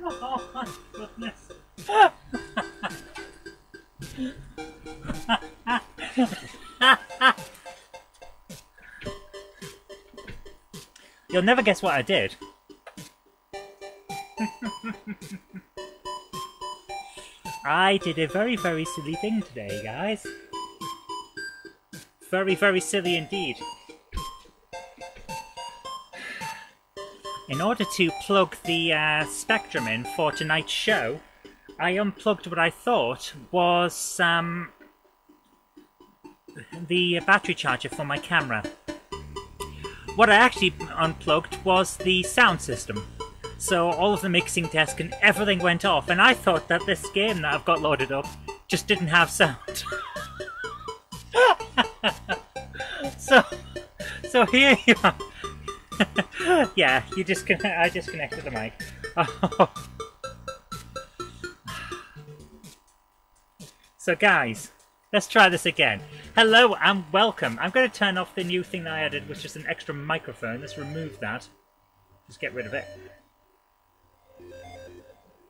Oh my goodness. You'll never guess what I did. I did a very, very silly thing today, guys. Very, very silly indeed. In order to plug the Spectrum in for tonight's show, I unplugged what I thought was the battery charger for my camera. What I actually unplugged was the sound system. So all of the mixing desk and everything went off, and I thought that this game that I've got loaded up just didn't have sound. so here you are. Yeah, I disconnected the mic. Oh. So guys, let's try this again. Hello and welcome. I'm going to turn off the new thing that I added, which is an extra microphone. Let's remove that. Just get rid of it.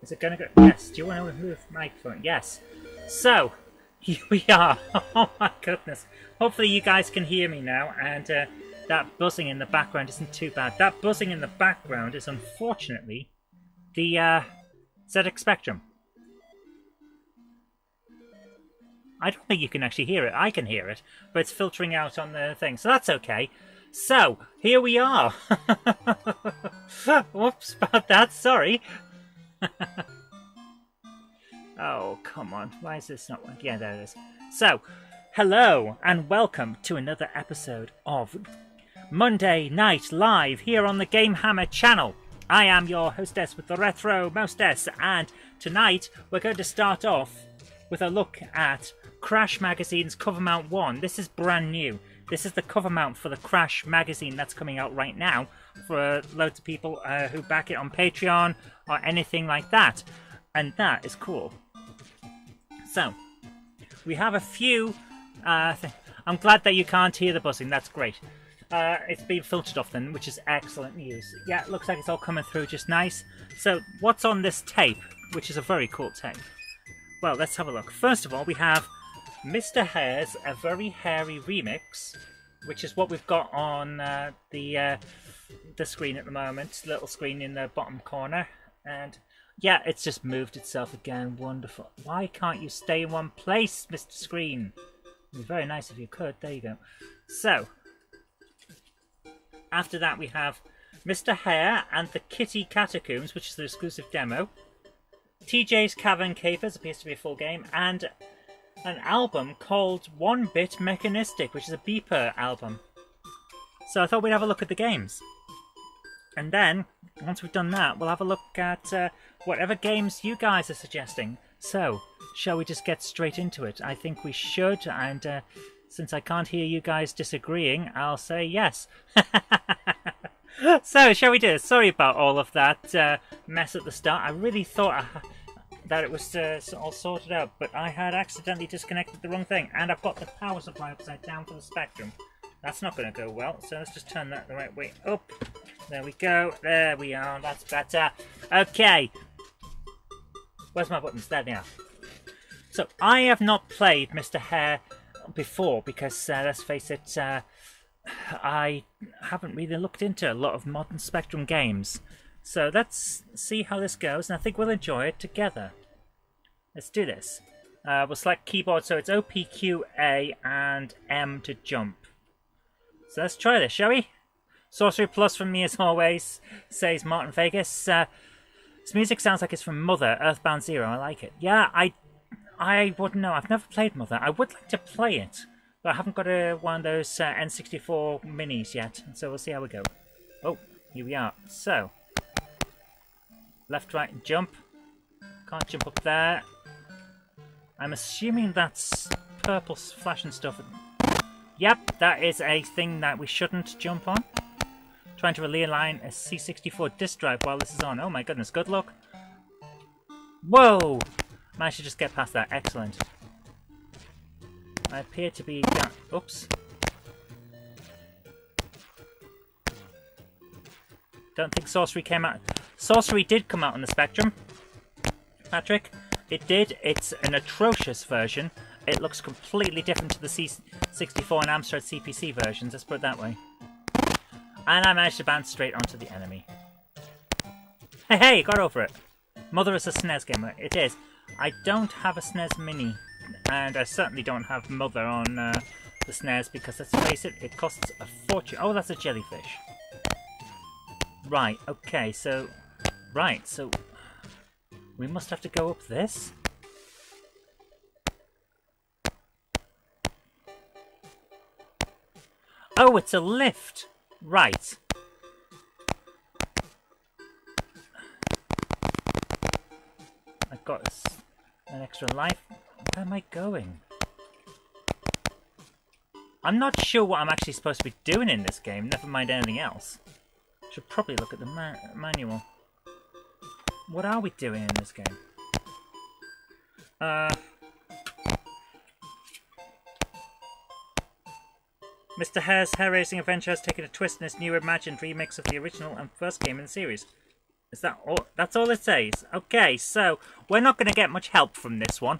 Is it going to go? Yes. Do you want to remove the microphone? Yes. So, here we are. Oh my goodness. Hopefully you guys can hear me now, and that buzzing in the background isn't too bad. That buzzing in the background is unfortunately the ZX Spectrum. I don't think you can actually hear it. I can hear it, but it's filtering out on the thing, so that's okay. So, here we are. Whoops about that, sorry. Oh, come on. Why is this not working? Yeah, there it is. So, hello and welcome to another episode of Monday Night Live here on the GameHammer channel. I am your hostess with the retro mostess, and tonight we're going to start off with a look at Crash Magazine's cover mount 1. This is brand new. This is the cover mount for the Crash magazine that's coming out right now for loads of people who back it on Patreon or anything like that. And that is cool. So, we have a few... I'm glad that you can't hear the buzzing. That's great. It's been filtered off then, which is excellent news. Yeah, it looks like it's all coming through just nice. So, what's on this tape, which is a very cool tape? Well, let's have a look. First of all, we have Mr. Hare's A Very Hairy Remix, which is what we've got on the screen at the moment. Little screen in the bottom corner. And yeah, it's just moved itself again. Wonderful. Why can't you stay in one place, Mr. Screen? It'd be very nice if you could. There you go. So, after that we have Mr. Hare and the Kitty Catacombs, which is the exclusive demo. TJ's Cavern Capers appears to be a full game, and an album called 1-Bit Mechanistic, which is a beeper album. So I thought we'd have a look at the games. And then, once we've done that, we'll have a look at whatever games you guys are suggesting. So, shall we just get straight into it? I think we should, and since I can't hear you guys disagreeing, I'll say yes. So, shall we do it? Sorry about all of that mess at the start. I really thought that it was all sorted out, but I had accidentally disconnected the wrong thing, and I've got the power supply upside down for the Spectrum. That's not going to go well, so let's just turn that the right way up. There we go. There we are. That's better. Okay. Where's my buttons? There they are. So, I have not played Mr. Hare before, because, let's face it, I haven't really looked into a lot of modern Spectrum games. So let's see how this goes, and I think we'll enjoy it together. Let's do this. We'll select keyboard, so it's O, P, Q, A, and M to jump. So let's try this, shall we? Sorcery Plus from me as always, says Martin Vegas. This music sounds like it's from Mother, Earthbound Zero. I like it. Yeah, I wouldn't know. I've never played Mother. I would like to play it, but I haven't got one of those N64 minis yet, so we'll see how we go. Oh, here we are. So, left, right, and jump. Can't jump up there. I'm assuming that's purple flashing stuff. Yep, that is a thing that we shouldn't jump on. Trying to realign a C64 disk drive while this is on. Oh my goodness, good luck. Whoa! Managed to just get past that. Excellent. I appear to be... Oops. Don't think Sorcery came out. Sorcery did come out on the Spectrum, Patrick. It did. It's an atrocious version. It looks completely different to the C64 and Amstrad CPC versions, let's put it that way. And I managed to bounce straight onto the enemy. Hey, got over it. Mother is a SNES gamer. It is. I don't have a SNES Mini. And I certainly don't have Mother on the SNES because, let's face it, it costs a fortune. Oh, that's a jellyfish. Right, okay, so... Right, so... We must have to go up this? Oh, it's a lift! Right. I've got an extra life. Where am I going? I'm not sure what I'm actually supposed to be doing in this game, never mind anything else. Should probably look at the manual. What are we doing in this game? Mr. Hare's hair-raising adventure has taken a twist in this new imagined remix of the original and first game in the series. Is that all? That's all it says. Okay, so we're not going to get much help from this one.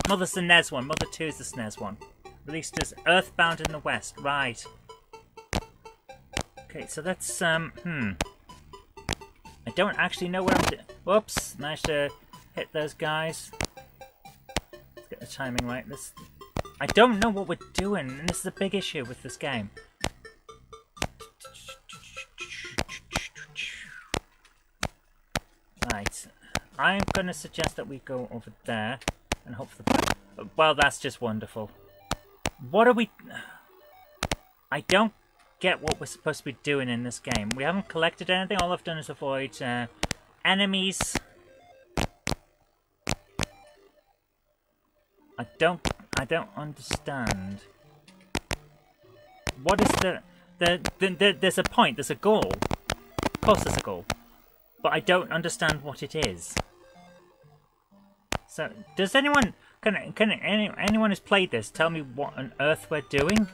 Mother's the NES one. Mother 2 is the SNES one. Released as Earthbound in the West. Right. Okay, so that's, I don't actually know what I'm doing. Whoops, managed to hit those guys. Let's get the timing right. I don't know what we're doing, and this is a big issue with this game. Right. I'm going to suggest that we go over there and hope for the best. Well, that's just wonderful. What are we... I don't get what we're supposed to be doing in this game. We haven't collected anything. All I've done is avoid enemies. I don't understand. What is there's a point, there's a goal. Of course there's a goal. But I don't understand what it is. So, does anyone... Can anyone who's played this tell me what on earth we're doing?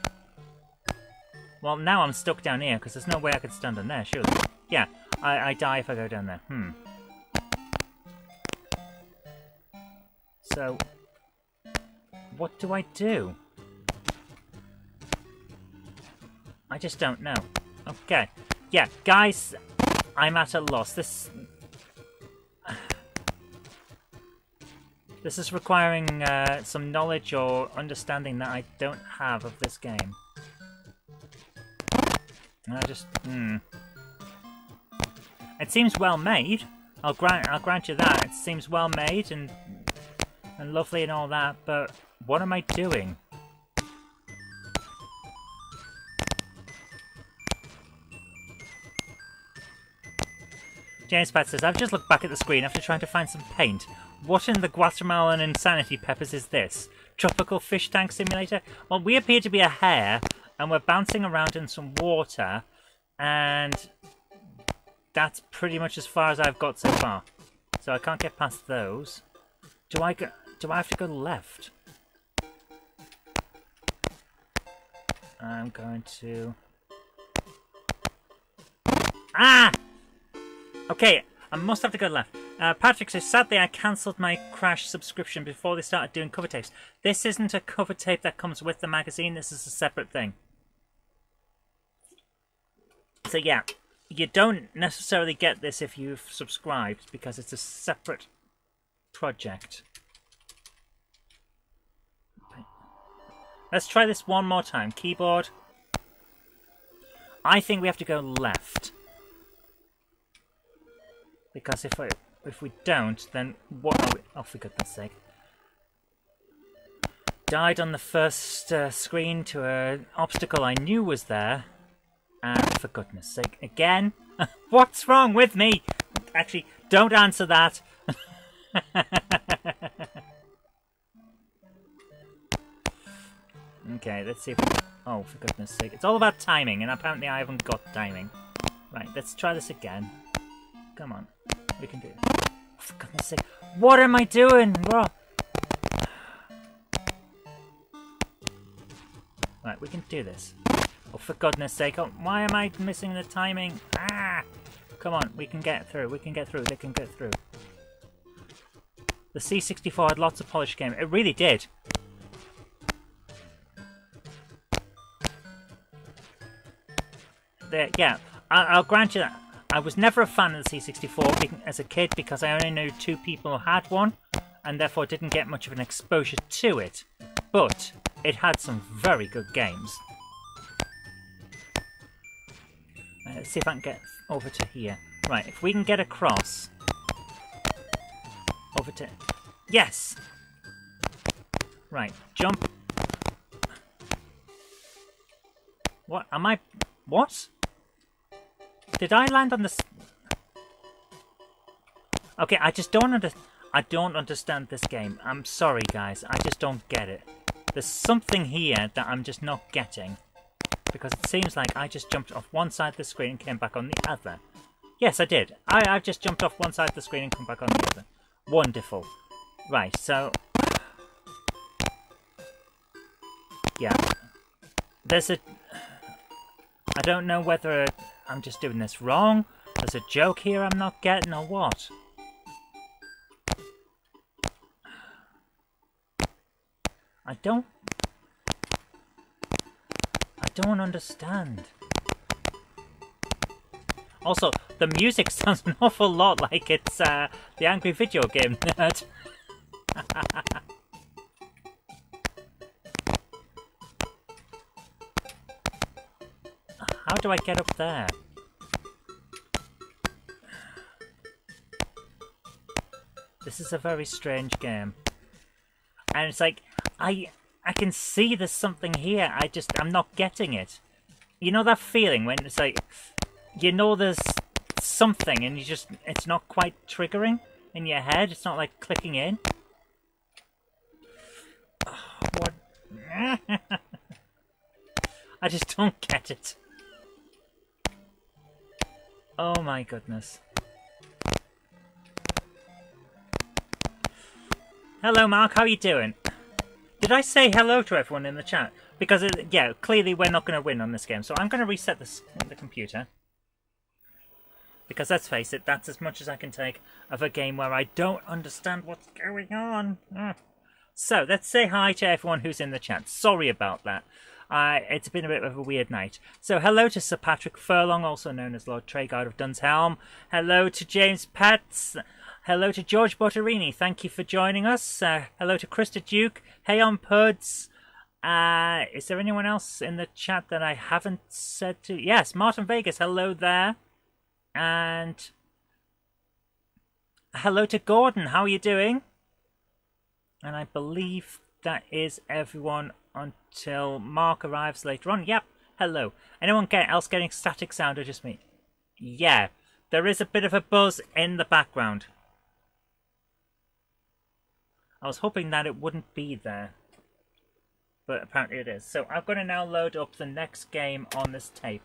Well, now I'm stuck down here, because there's no way I could stand on there, surely. Yeah, I die if I go down there. So, what do I do? I just don't know. Okay. Yeah, guys, I'm at a loss. This is requiring some knowledge or understanding that I don't have of this game. I just, It seems well made. I'll grant you that. It seems well made and lovely and all that, but what am I doing? James Pat says, I've just looked back at the screen after trying to find some paint. What in the Guatemalan insanity peppers is this? Tropical fish tank simulator? Well, we appear to be a hare, and we're bouncing around in some water, and that's pretty much as far as I've got so far. So I can't get past those. Do I have to go left? I'm going to... Ah! Okay, I must have to go left. Patrick says, sadly I cancelled my Crash subscription before they started doing cover tapes. This isn't a cover tape that comes with the magazine, this is a separate thing. So yeah, you don't necessarily get this if you've subscribed, because it's a separate project. Okay. Let's try this one more time. Keyboard. I think we have to go left. Because if we don't, then what are we... Oh, for goodness sake. Died on the first screen to an obstacle I knew was there. And for goodness sake, again? What's wrong with me? Actually, don't answer that. Okay, let's see if we... Oh, for goodness sake. It's all about timing, and apparently I haven't got timing. Right, let's try this again. Come on. We can do it. Oh, for goodness sake. What am I doing? Whoa. Right, we can do this. Oh, for goodness sake. Oh, why am I missing the timing? Ah! Come on, we can get through. We can get through. They can get through. The C64 had lots of polished game. It really did. Yeah, I'll grant you that. I was never a fan of the C64 as a kid because I only knew 2 people who had one and therefore didn't get much of an exposure to it. But it had some very good games. Let's see if I can get over to here. Right, if we can get across... Over to... Yes! Right, jump. What? Am I... What? Did I land on the... Okay, I just don't I don't understand this game. I'm sorry, guys. I just don't get it. There's something here that I'm just not getting. Because it seems like I just jumped off one side of the screen and came back on the other. Yes, I did. I've just jumped off one side of the screen and come back on the other. Wonderful. Right, so... Yeah. There's a... I don't know whether I'm just doing this wrong. There's a joke here I'm not getting or what. I don't understand. Also, the music sounds an awful lot like it's the Angry Video Game Nerd. How do I get up there? This is a very strange game. And it's like, I can see there's something here, I'm not getting it. You know that feeling when it's like, you know there's something and it's not quite triggering in your head, it's not like clicking in? Oh, what? I just don't get it. Oh my goodness. Hello Mark, how are you doing? Did I say hello to everyone in the chat? Because, yeah, clearly we're not going to win on this game. So I'm going to reset the computer. Because let's face it, that's as much as I can take of a game where I don't understand what's going on. So, let's say hi to everyone who's in the chat. Sorry about that. It's been a bit of a weird night. So, hello to Sir Patrick Furlong, also known as Lord Treguard of Dunshelm. Hello to James Pats. Hello to George Botterini. Thank you for joining us. Hello to Krista Duke. Hey on Puds. Is there anyone else in the chat that I haven't said to? Yes, Martin Vegas. Hello there. And hello to Gordon. How are you doing? And I believe that is everyone until Mark arrives later on. Yep. Hello. Anyone else getting static sound or just me? Yeah. There is a bit of a buzz in the background. I was hoping that it wouldn't be there. But apparently it is. So I'm going to now load up the next game on this tape.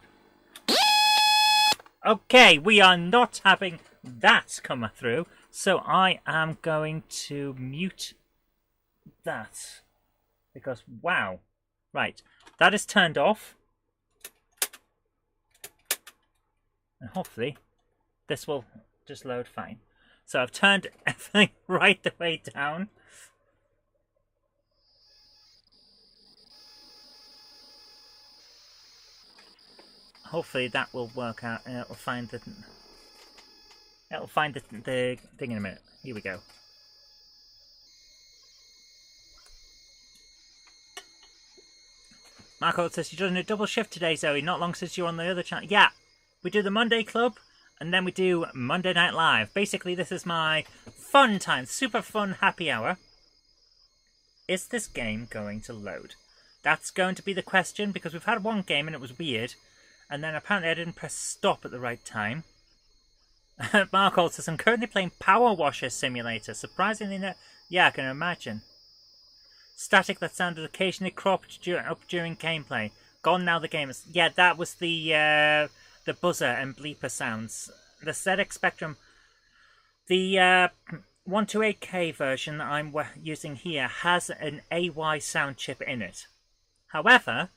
Okay, we are not having that come through. So I am going to mute that. Because, wow. Right, that is turned off. And hopefully this will just load fine. So I've turned everything right the way down. Hopefully that will work out and it'll find the thing in a minute. Here we go. Marco says you're doing a double shift today, Zoe. Not long since you're on the other channel. Yeah, we do the Monday Club and then we do Monday Night Live. Basically, this is my fun time, super fun happy hour. Is this game going to load? That's going to be the question because we've had one game and it was weird. And then apparently I didn't press stop at the right time. Mark also says, I'm currently playing Power Washer Simulator. Surprisingly, yeah, I can imagine. Static that sounded occasionally cropped up during gameplay. Gone now the game is... Yeah, that was the buzzer and bleeper sounds. The ZX Spectrum... The 128K version that I'm using here has an AY sound chip in it. However...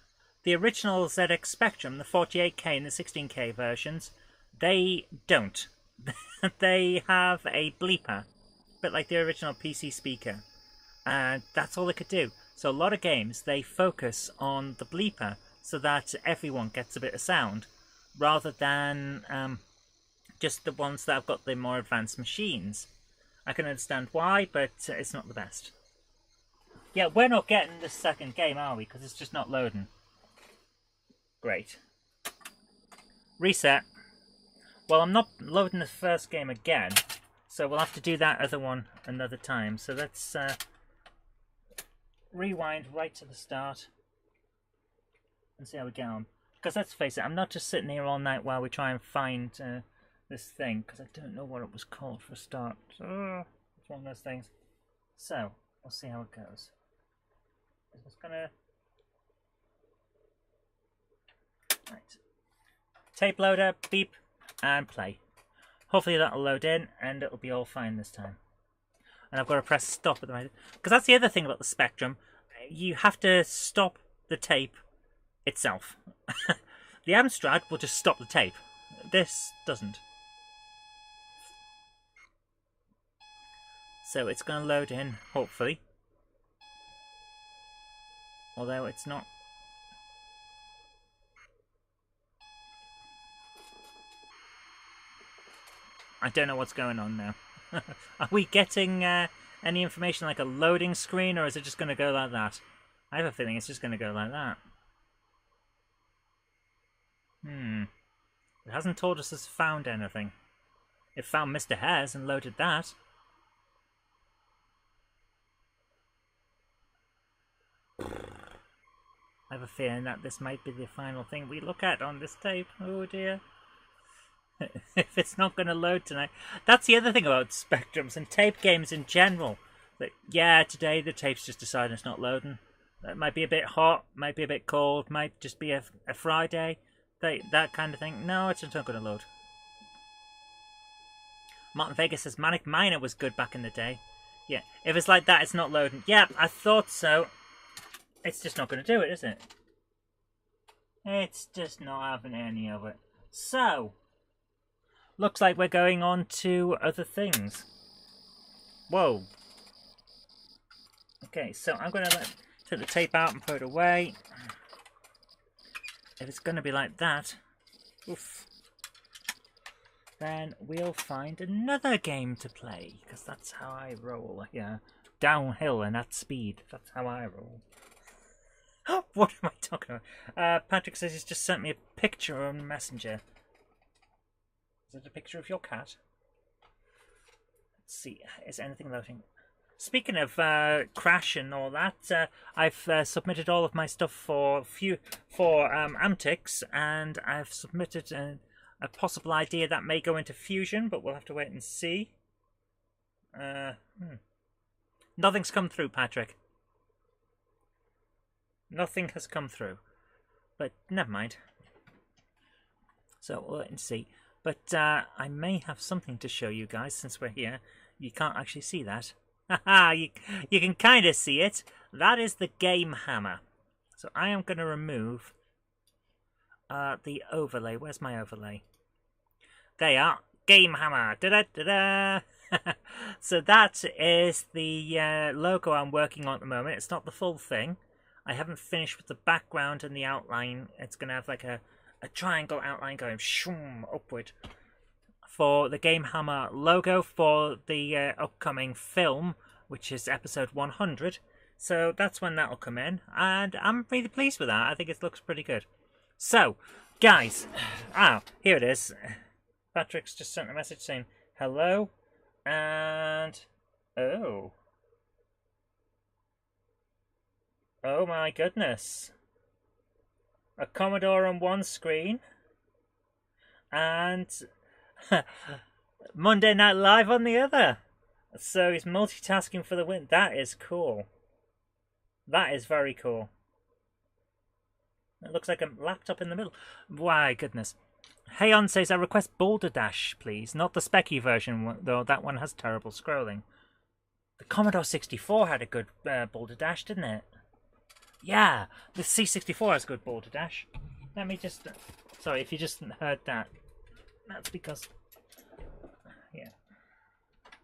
The original ZX Spectrum, the 48K and the 16K versions, they don't. They have a bleeper, a bit like the original PC speaker, and that's all they could do. So a lot of games, they focus on the bleeper so that everyone gets a bit of sound, rather than just the ones that have got the more advanced machines. I can understand why, but it's not the best. Yeah, we're not getting the second game, are we? Because it's just not loading. Great. Reset. Well, I'm not loading the first game again, so we'll have to do that other one another time. So let's rewind right to the start and see how we get on. Because let's face it, I'm not just sitting here all night while we try and find this thing, because I don't know what it was called for a start. It's one of those things. So, we'll see how it goes. I'm just gonna... Right. Tape loader, beep, and play. Hopefully that'll load in, and it'll be all fine this time. And I've got to press stop at the moment. Because that's the other thing about the Spectrum. You have to stop the tape itself. The Amstrad will just stop the tape. This doesn't. So it's going to load in, hopefully. Although it's not. I don't know what's going on now. Are we getting any information like a loading screen, or is it just going to go like that? I have a feeling it's just going to go like that. It hasn't told us it's found anything. It found Mr. Hares and loaded that. I have a feeling that this might be the final thing we look at on this tape. Oh dear. If it's not going to load tonight. That's the other thing about Spectrums and tape games in general. That, yeah, today the tape's just decided it's not loading. It might be a bit hot, might be a bit cold, might just be a Friday. That kind of thing. No, it's just not going to load. Martin Vega says Manic Miner was good back in the day. Yeah, if it's like that, it's not loading. Yeah, I thought so. It's just not going to do it, is it? It's just not having any of it. So, looks like we're going on to other things. Whoa. Okay, so I'm going to take the tape out and put it away. If it's going to be like that, oof, then we'll find another game to play. Because that's how I roll. Yeah, downhill and at speed. That's how I roll. What am I talking about? Patrick says he's just sent me a picture on Messenger. Is it a picture of your cat? Let's see. Is anything loading? Speaking of Crash and all that, I've submitted all of my stuff for Amtix, and I've submitted a possible idea that may go into Fusion, but we'll have to wait and see. Nothing's come through, Patrick. Nothing has come through, but never mind. So we'll wait and see. But I may have something to show you guys since we're here. You can't actually see that. Haha, you can kind of see it. That is the GameHammer. So I am going to remove the overlay. Where's my overlay? There you are. GameHammer. Da-da-da-da. So that is the logo I'm working on at the moment. It's not the full thing. I haven't finished with the background and the outline. It's going to have like a triangle outline going shoom, upward for the GameHammer logo for the upcoming film, which is episode 100. So that's when that'll come in, and I'm really pleased with that. I think it looks pretty good. So, guys, here it is. Patrick's just sent a message saying hello, and oh my goodness. A Commodore on one screen and Monday Night Live on the other. So he's multitasking for the win. That is cool. That is very cool. It looks like a laptop in the middle. My goodness. Heyon says, I request Boulder Dash, please. Not the specky version, though that one has terrible scrolling. The Commodore 64 had a good Boulder Dash, didn't it? Yeah, the C64 has good Boulder Dash. Let me just... sorry, if you just heard that. That's because... yeah.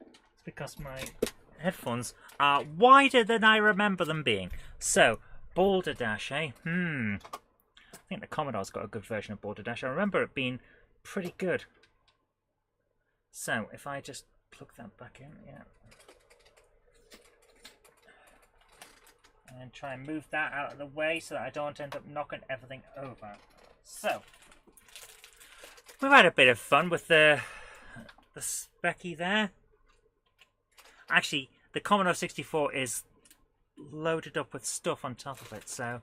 It's because my headphones are wider than I remember them being. So, Boulder Dash, eh? I think the Commodore's got a good version of Boulder Dash. I remember it being pretty good. So, if I just plug that back in, yeah. And try and move that out of the way so that I don't end up knocking everything over. So, we've had a bit of fun with the specky there. Actually, the Commodore 64 is loaded up with stuff on top of it, so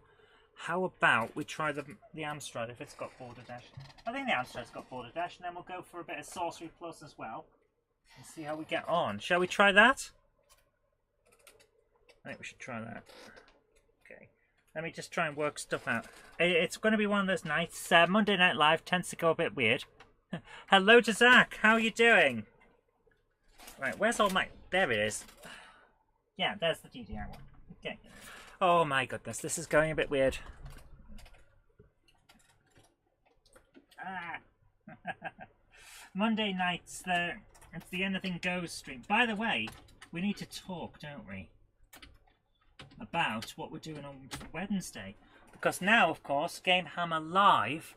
how about we try the Amstrad if it's got Boulder Dash. I think the Amstrad's got Boulder Dash, and then we'll go for a bit of Sorcery Plus as well and see how we get on. Shall we try that? I think we should try that. Okay, let me just try and work stuff out. It's going to be one of those nights. Monday Night Live tends to go a bit weird. Hello to Zach, how are you doing? Right, where's all my... there it is. Yeah, there's the DDR one. Okay. Oh my goodness, this is going a bit weird. Monday nights, it's the Anything Goes stream. By the way, we need to talk, don't we? About what we're doing on Wednesday. Because now, of course, GameHammer Live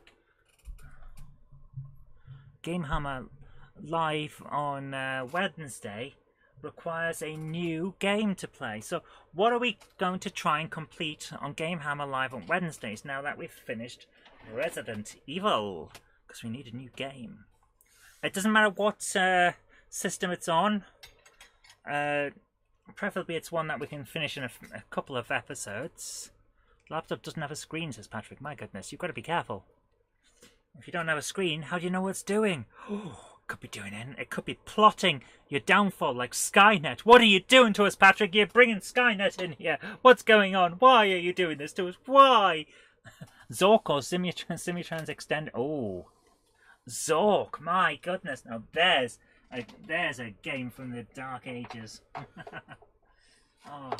on Wednesday requires a new game to play. So what are we going to try and complete on GameHammer Live on Wednesdays now that we've finished Resident Evil? Because we need a new game. It doesn't matter what system it's on. Preferably it's one that we can finish in a couple of episodes. The laptop doesn't have a screen, says Patrick. My goodness, you've got to be careful. If you don't have a screen, how do you know what it's doing? Oh, could be doing it. It could be plotting your downfall like Skynet. What are you doing to us, Patrick? You're bringing Skynet in here. What's going on? Why are you doing this to us? Why? Zork or Simitrans Extend. Oh, Zork. My goodness. Now there's a game from the Dark Ages. Oh,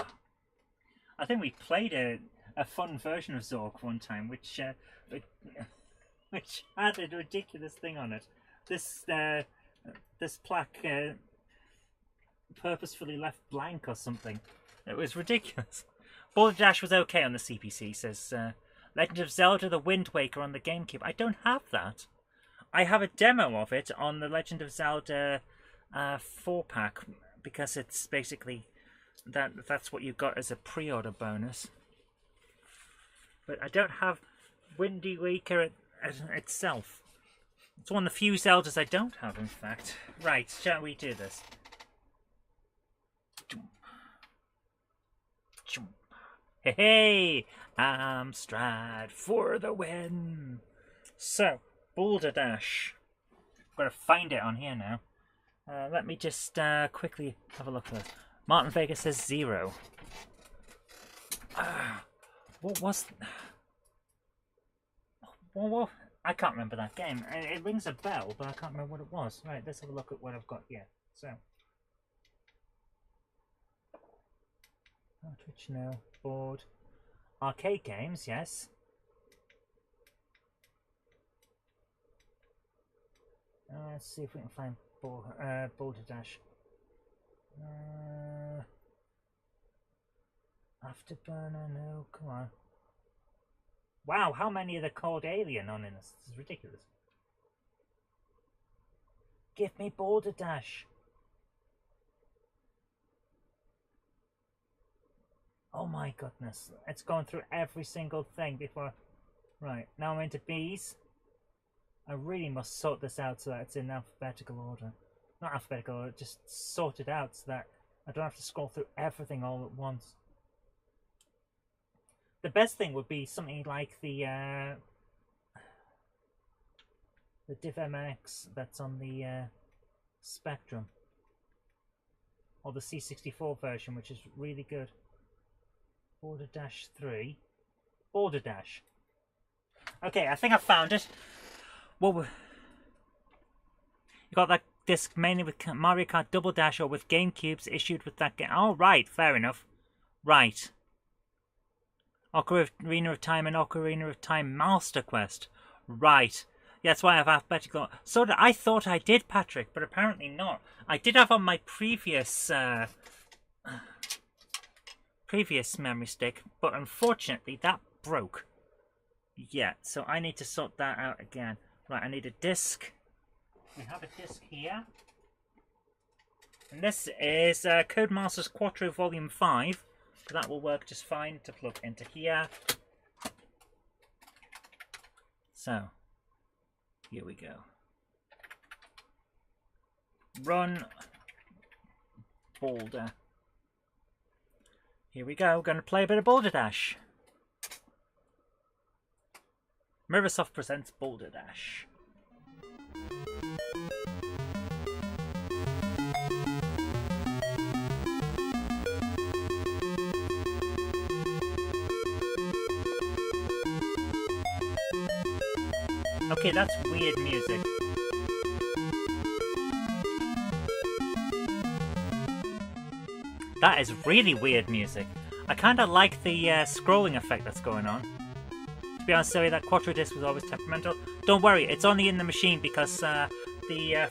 I think we played a fun version of Zork one time, which had a ridiculous thing on it. This plaque purposefully left blank or something. It was ridiculous. Boulder Dash was okay on the CPC, says Legend of Zelda The Wind Waker on the GameCube. I don't have that. I have a demo of it on the Legend of Zelda 4-pack because it's basically that's what you got as a pre-order bonus. But I don't have Wind Waker itself. It's one of the few Zeldas I don't have, in fact. Right, shall we do this? Hey, hey! Amstrad for the win! So, Boulder Dash. I've got to find it on here now. Let me just quickly have a look at this. Martin Vega says 0. What was... What? I can't remember that game. It rings a bell, but I can't remember what it was. Right, let's have a look at what I've got here. So, Twitch now, board, arcade games, yes. Let's see if we can find Boulder Dash. Afterburner, no, come on. Wow, how many are there called Alien on in this? This is ridiculous. Give me Boulder Dash. Oh my goodness. It's going through every single thing before... Right, now I'm into bees. I really must sort this out so that it's in alphabetical order. Not alphabetical order, just sort it out so that I don't have to scroll through everything all at once. The best thing would be something like the DivMX that's on the Spectrum. Or the C64 version, which is really good. Boulder Dash 3. Boulder Dash. Okay, I think I found it. What you got that disc mainly with Mario Kart Double Dash or with GameCubes issued with that game. Oh, right, fair enough. Right. Ocarina of Time and Ocarina of Time Master Quest. Right. Yeah, that's why I have alphabetical. I thought I did, Patrick, but apparently not. I did have on my previous memory stick, but unfortunately that broke. Yeah, so I need to sort that out again. Right, I need a disc. We have a disc here. And this is Codemasters Quattro Volume 5. So that will work just fine to plug into here. So, here we go. Run Boulder. Here we go. We're going to play a bit of Boulder Dash. Mirrorsoft presents Boulder Dash. Okay, that's weird music. That is really weird music. I kind of like the scrolling effect that's going on. To be honest, sorry, that Quattro disc was always temperamental. Don't worry, it's only in the machine because the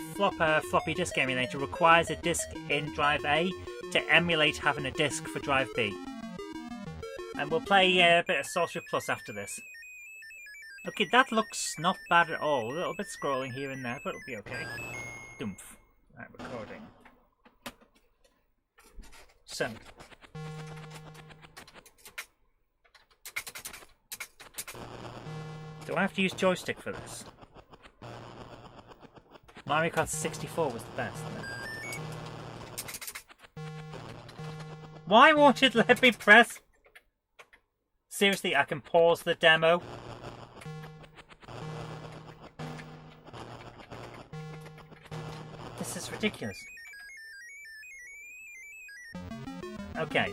floppy disk emulator requires a disk in drive A to emulate having a disk for drive B. And we'll play a bit of Sorcery Plus after this. Okay, that looks not bad at all. A little bit scrolling here and there, but it'll be okay. Doomph. Right, recording. So. Do I have to use joystick for this? Mario Kart 64 was the best. Why won't it let me press? Seriously, I can pause the demo. This is ridiculous. Okay.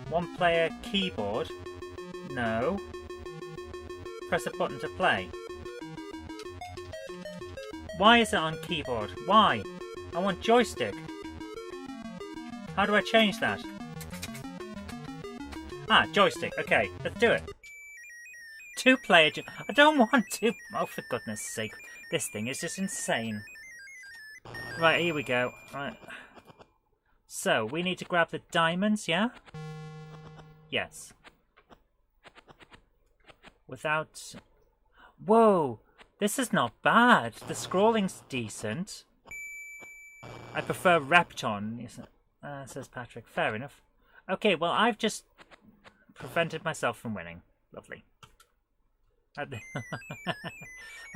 One player keyboard? No. Press a button to play. Why is it on keyboard? Why? I want joystick. How do I change that? Ah, joystick. Okay, let's do it. Two-player... I don't want to... Oh, for goodness sake. This thing is just insane. Right, here we go. Right. So, we need to grab the diamonds, yeah? Yes. Without... Whoa! This is not bad. The scrolling's decent. I prefer Repton, says Patrick. Fair enough. Okay, well, I've just prevented myself from winning. Lovely.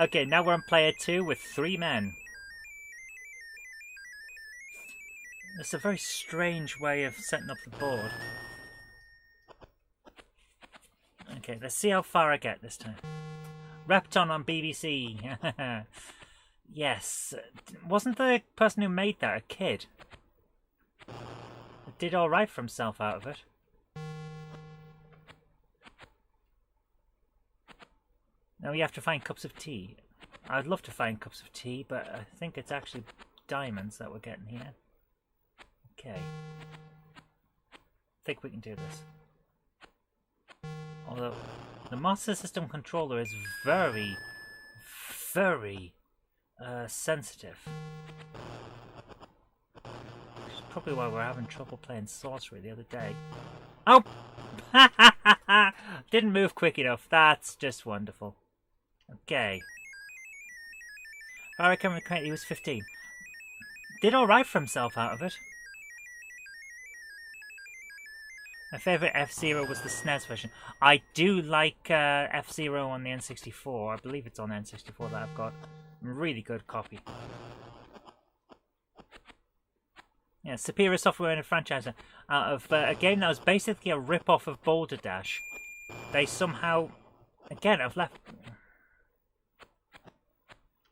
Okay, now we're on player 2 with 3 men. It's a very strange way of setting up the board. Okay, let's see how far I get this time. Repton on BBC. Yes. Wasn't the person who made that a kid? Did alright for himself out of it. Now we have to find cups of tea. I'd love to find cups of tea, but I think it's actually diamonds that we're getting here. Okay. I think we can do this. Although, the Master System controller is very, very sensitive. Which is probably why we're having trouble playing Sorcery the other day. Oh! Didn't move quick enough. That's just wonderful. Okay. If I remember correctly, he was 15. Did alright for himself out of it. My favourite F-Zero was the SNES version. I do like F-Zero on the N64. I believe it's on N64 that I've got. Really good copy. Yeah, superior software in a franchise out of a game that was basically a rip-off of Boulder Dash. They somehow... Again, I've left...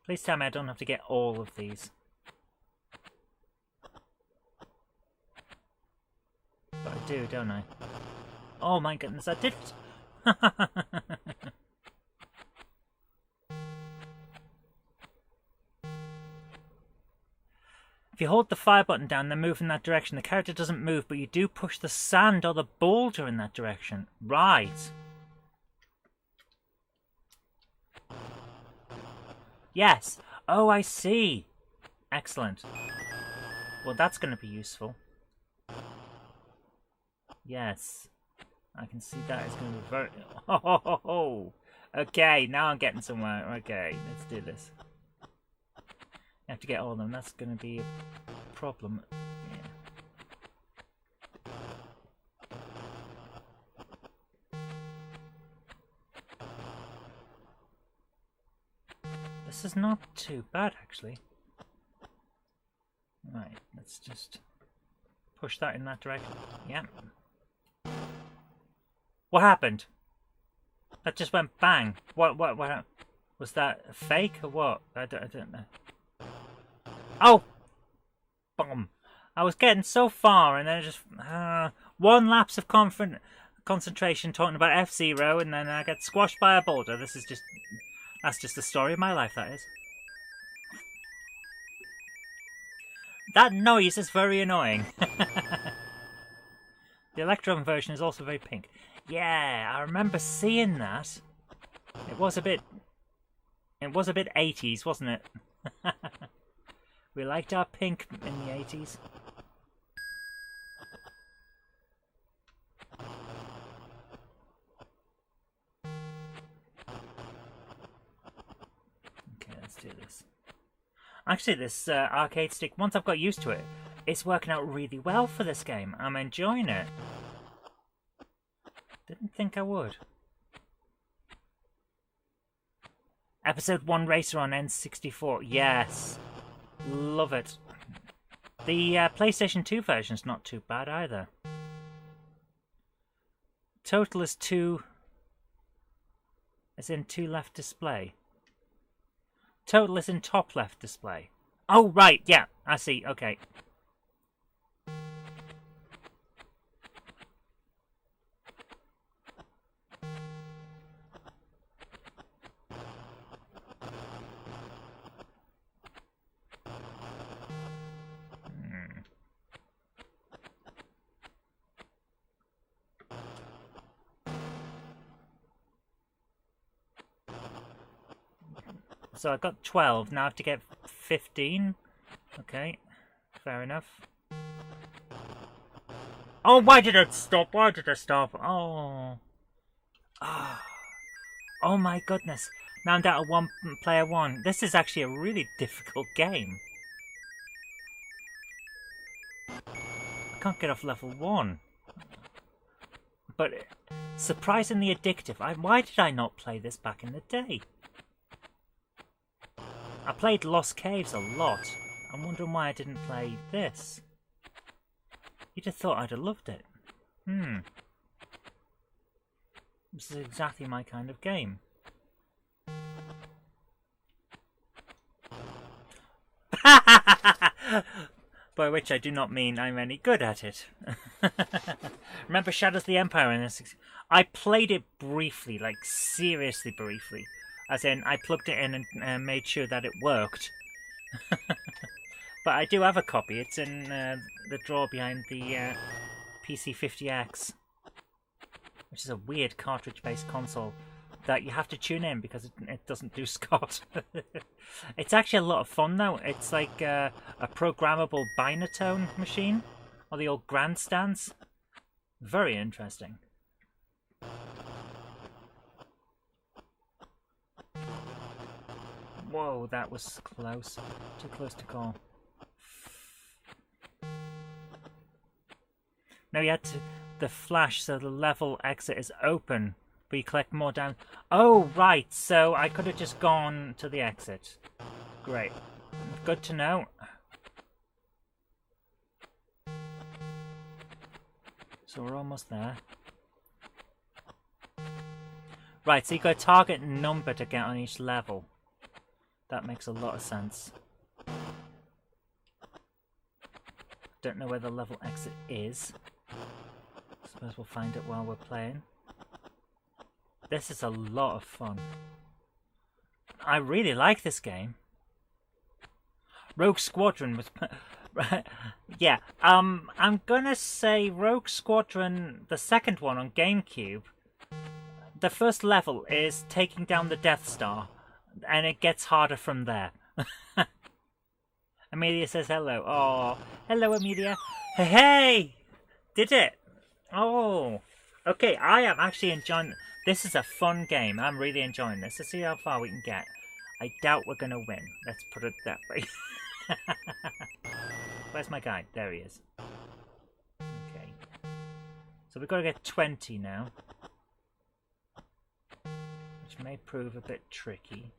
Please tell me I don't have to get all of these. But I do, don't I? Oh my goodness, I did it! If you hold the fire button down, then move in that direction, the character doesn't move, but you do push the sand or the boulder in that direction. Right. Yes. Oh, I see. Excellent. Well, that's going to be useful. Yes. I can see that is going to be very... Oh. Okay, now I'm getting somewhere. Okay, let's do this. You have to get all of them. That's going to be a problem. This is not too bad, actually. Right, let's just push that in that direction. Yeah. What happened? That just went bang. What was that a fake or what? I don't know. Oh! Boom. I was getting so far and then just... one lapse of concentration talking about F-Zero and then I get squashed by a boulder. This is just... That's just the story of my life, that is. That noise is very annoying. The Electron version is also very pink. Yeah, I remember seeing that. It was a bit 80s, wasn't it? We liked our pink in the 80s. Okay, let's do this. Actually, this arcade stick, once I've got used to it, it's working out really well for this game. I'm enjoying it. Didn't think I would. Episode 1 Racer on N64. Yes. Love it. The PlayStation 2 version's not too bad either. Total is 2... Is in 2 left display. Total is in top left display. Oh, right. Yeah, I see. Okay. So I got 12, now I have to get 15. Okay, fair enough. Oh, why did it stop? Why did it stop? Oh. Oh my goodness. Now I'm down to player one. This is actually a really difficult game. I can't get off level 1. But surprisingly addictive. Why did I not play this back in the day? I played Lost Caves a lot. I'm wondering why I didn't play this. You'd have thought I'd have loved it. This is exactly my kind of game. By which I do not mean I'm any good at it. Remember Shadows of the Empire in this? I played it briefly, like seriously briefly. As in, I plugged it in and made sure that it worked. But I do have a copy. It's in the drawer behind the PC50X. Which is a weird cartridge-based console that you have to tune in because it doesn't do Scott. It's actually a lot of fun though. It's like a programmable binatone machine. Or the old grandstands. Very interesting. Whoa, that was close. Too close to call. Now you had the flash so the level exit is open, but you collect more down. Oh, right, so I could have just gone to the exit. Great. Good to know. So we're almost there. Right, so you got a target number to get on each level. That makes a lot of sense. Don't know where the level exit is. Suppose we'll find it while we're playing. This is a lot of fun. I really like this game. Rogue Squadron was Right. Yeah. I'm gonna say Rogue Squadron, the second one on GameCube. The first level is taking down the Death Star, and it gets harder from there. Amelia says hello. Oh, hello, Amelia. Hey! Did it? Oh. Okay, I am actually enjoying... This is a fun game. I'm really enjoying this. Let's see how far we can get. I doubt we're going to win. Let's put it that way. Where's my guy? There he is. Okay. So we've got to get 20 now. Which may prove a bit tricky.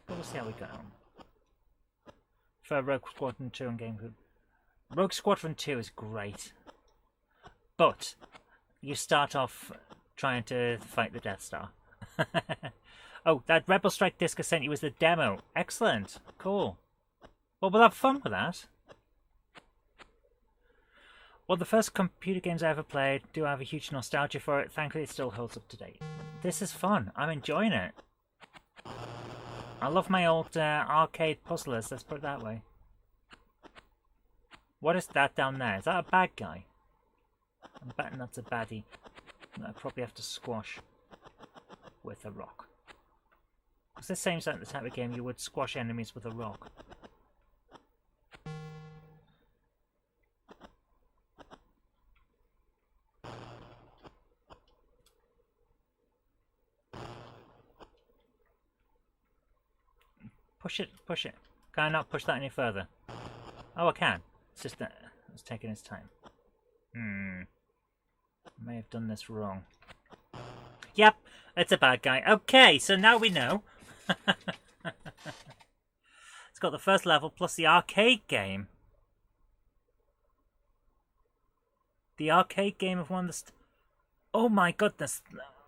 But we'll see how we go on. For Rogue Squadron 2 on GameCube. Rogue Squadron 2 is great. But you start off trying to fight the Death Star. Oh, that Rebel Strike disc I sent you was the demo. Excellent. Cool. Well, we'll have fun with that. Well, the first computer games I ever played do have a huge nostalgia for it. Thankfully, it still holds up to date. This is fun. I'm enjoying it. I love my old arcade puzzlers, let's put it that way. What is that down there? Is that a bad guy? I'm betting that's a baddie that I probably have to squash with a rock. Because this seems like the type of game you would squash enemies with a rock. Push it, push it. Can I not push that any further? Oh, I can. It's just that it's taking its time. I may have done this wrong. Yep, it's a bad guy. Okay, so now we know. It's got the first level plus the arcade game. The arcade game of one of the... Oh my goodness.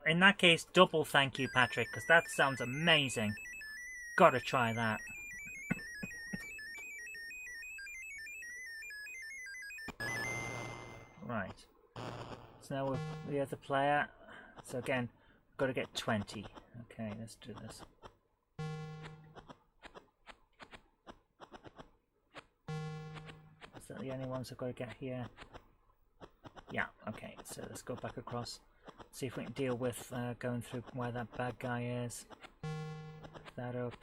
In that case, double thank you, Patrick, because that sounds amazing. Gotta try that. Right. So now we have the player. So again, got to get 20. Okay, let's do this. Is that the only ones I've got to get here? Yeah, okay. So let's go back across. See if we can deal with going through where that bad guy is. Pick that up.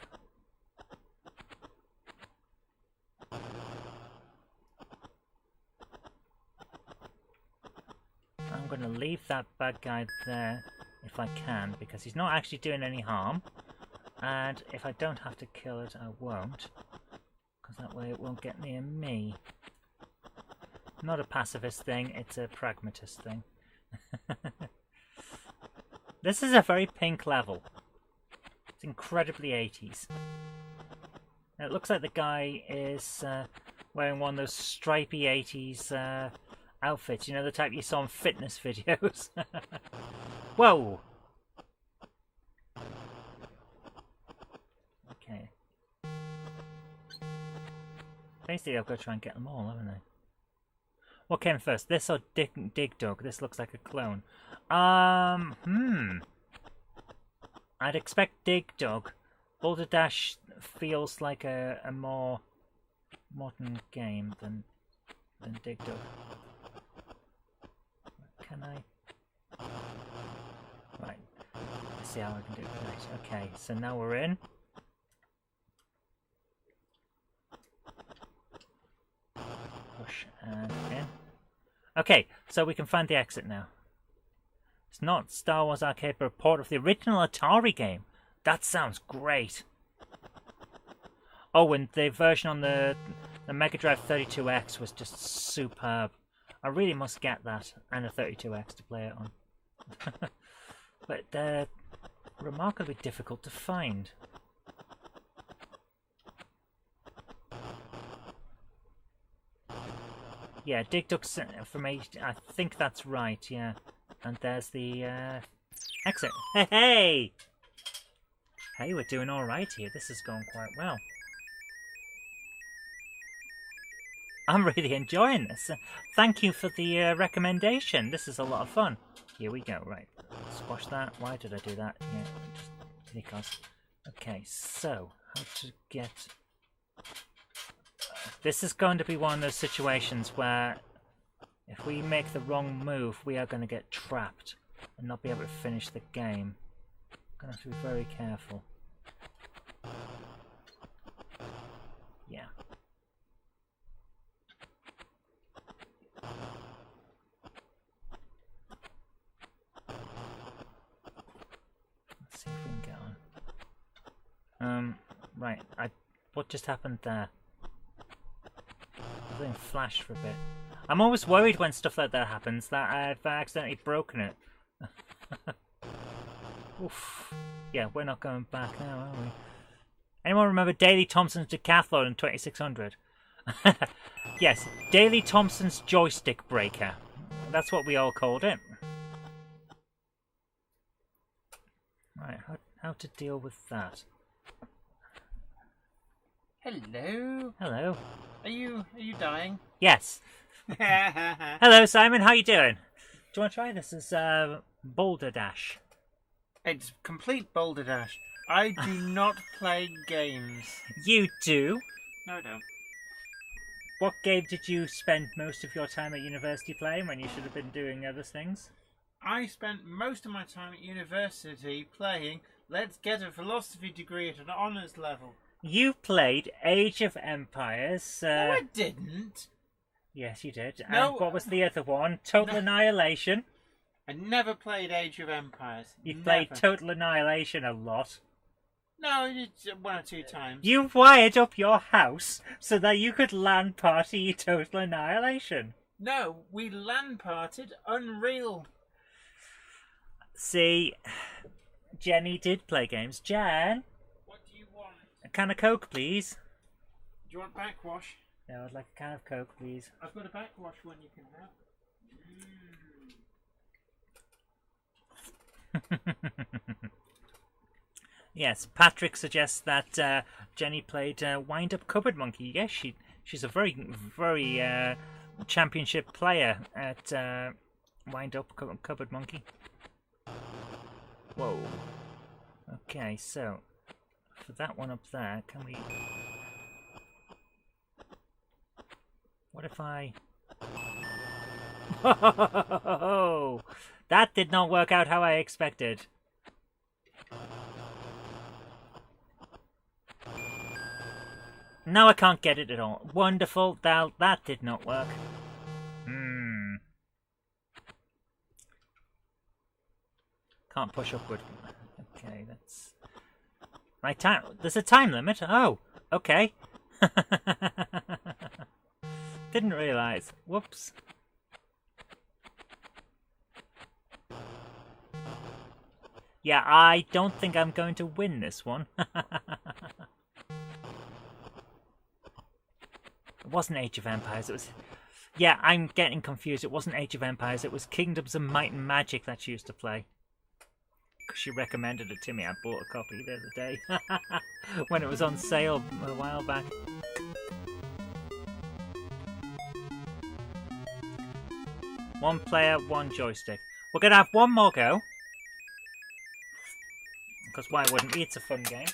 I'm going to leave that bad guy there if I can, because he's not actually doing any harm. And if I don't have to kill it, I won't. Because that way it won't get near me. Not a pacifist thing, it's a pragmatist thing. This is a very pink level. It's incredibly 80s. It looks like the guy is wearing one of those stripy 80s outfits, you know, the type you saw in fitness videos. Whoa! Okay. Basically, I've got to try and get them all, haven't I? What came first, this or Dig Dug? This looks like a clone. I'd expect Dig Dug. Boulder Dash feels like a more modern game than Dig Dug. Can I? Right. Let's see how I can do it. Right. Okay. So now we're in. Push and in. Okay. So we can find the exit now. It's not Star Wars Arcade, but a port of the original Atari game. That sounds great. Oh, and the version on the Mega Drive 32X was just superb. I really must get that and a 32X to play it on. But they're remarkably difficult to find. Yeah, Dig Dug's from I think that's right, yeah. And there's the exit. Hey! Hey, we're doing alright here. This is going quite well. I'm really enjoying this. Thank you for the recommendation. This is a lot of fun. Here we go. Right. Squash that. Why did I do that? Yeah, just because. Okay, so how to get This is going to be one of those situations where if we make the wrong move, we are going to get trapped and not be able to finish the game. Going to have to be very careful. Yeah. Let's see if we can get on. Right. What just happened there? Everything flashed for a bit. I'm always worried when stuff like that happens that I've accidentally broken it. Oof. Yeah, we're not going back now, are we? Anyone remember Daley Thompson's decathlon in 2600? Yes, Daley Thompson's joystick breaker. That's what we all called it. Right, how to deal with that? Hello. Hello. Are you dying? Yes. Hello, Simon. How you doing? Do you want to try this as Boulder Dash? It's complete Boulder Dash. I do not play games. You do? No, I don't. What game did you spend most of your time at university playing when you should have been doing other things? I spent most of my time at university playing Let's Get a Philosophy degree at an honours level. You played Age of Empires. No, I didn't. Yes, you did. No, And what was the other one? Total Annihilation. I never played Age of Empires. You played Total Annihilation a lot. No, it's one or two times. You wired up your house so that you could LAN party Total Annihilation. No, we LAN partied Unreal. See, Jenny did play games. Jen? What do you want? A can of Coke, please. Do you want backwash? No, I'd like a can of Coke, please. I've got a backwash one you can have. Yes, Patrick suggests that Jenny played Wind Up Cupboard Monkey. Yes, she's a very championship player at Wind Up Cupboard Monkey. Whoa. Okay, so for that one up there, can we... What if I... Oh, that did not work out how I expected. No, I can't get it at all. Wonderful. That did not work. Can't push upward. Okay, that's... My time... There's a time limit? Oh, okay. Didn't realise. Whoops. Yeah, I don't think I'm going to win this one. It wasn't Age of Empires, it was... Yeah, I'm getting confused. It wasn't Age of Empires, it was Kingdoms of Might and Magic that she used to play. Because she recommended it to me. I bought a copy the other day. When it was on sale a while back. One player, one joystick. We're going to have one more go. Because why wouldn't we? It's a fun game.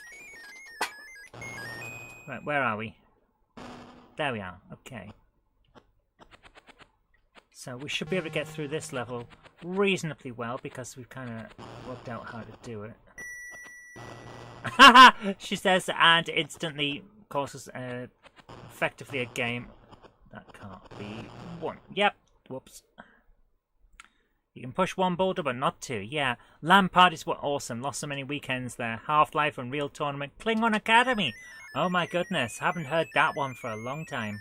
Right, where are we? There we are. Okay. So we should be able to get through this level reasonably well because we've kind of worked out how to do it. She says, and instantly causes effectively a game that can't be won. Yep. Whoops. You can push one boulder, but not two. Yeah. LAN parties were awesome. Lost so many weekends there. Half-Life, Unreal Tournament, Klingon Academy. Oh my goodness. Haven't heard that one for a long time.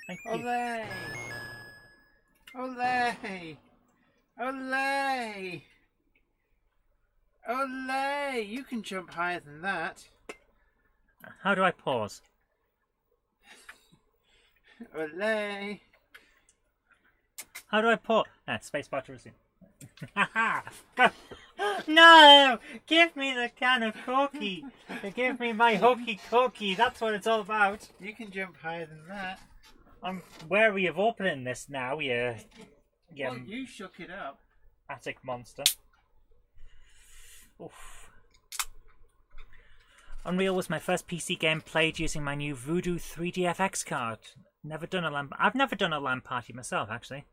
Thank you. Olay! Olay! Olay! Olay! You can jump higher than that. How do I pause? Olay! How do I pause? Spacebar to resume. No! Give me the can of cookie! Give me my hooky cookie! That's what it's all about. You can jump higher than that. I'm wary of opening this now, you Well, you shook it up. attic monster. Oof. Unreal was my first PC game played using my new Voodoo 3DFX card. I've never done a LAN party myself, actually.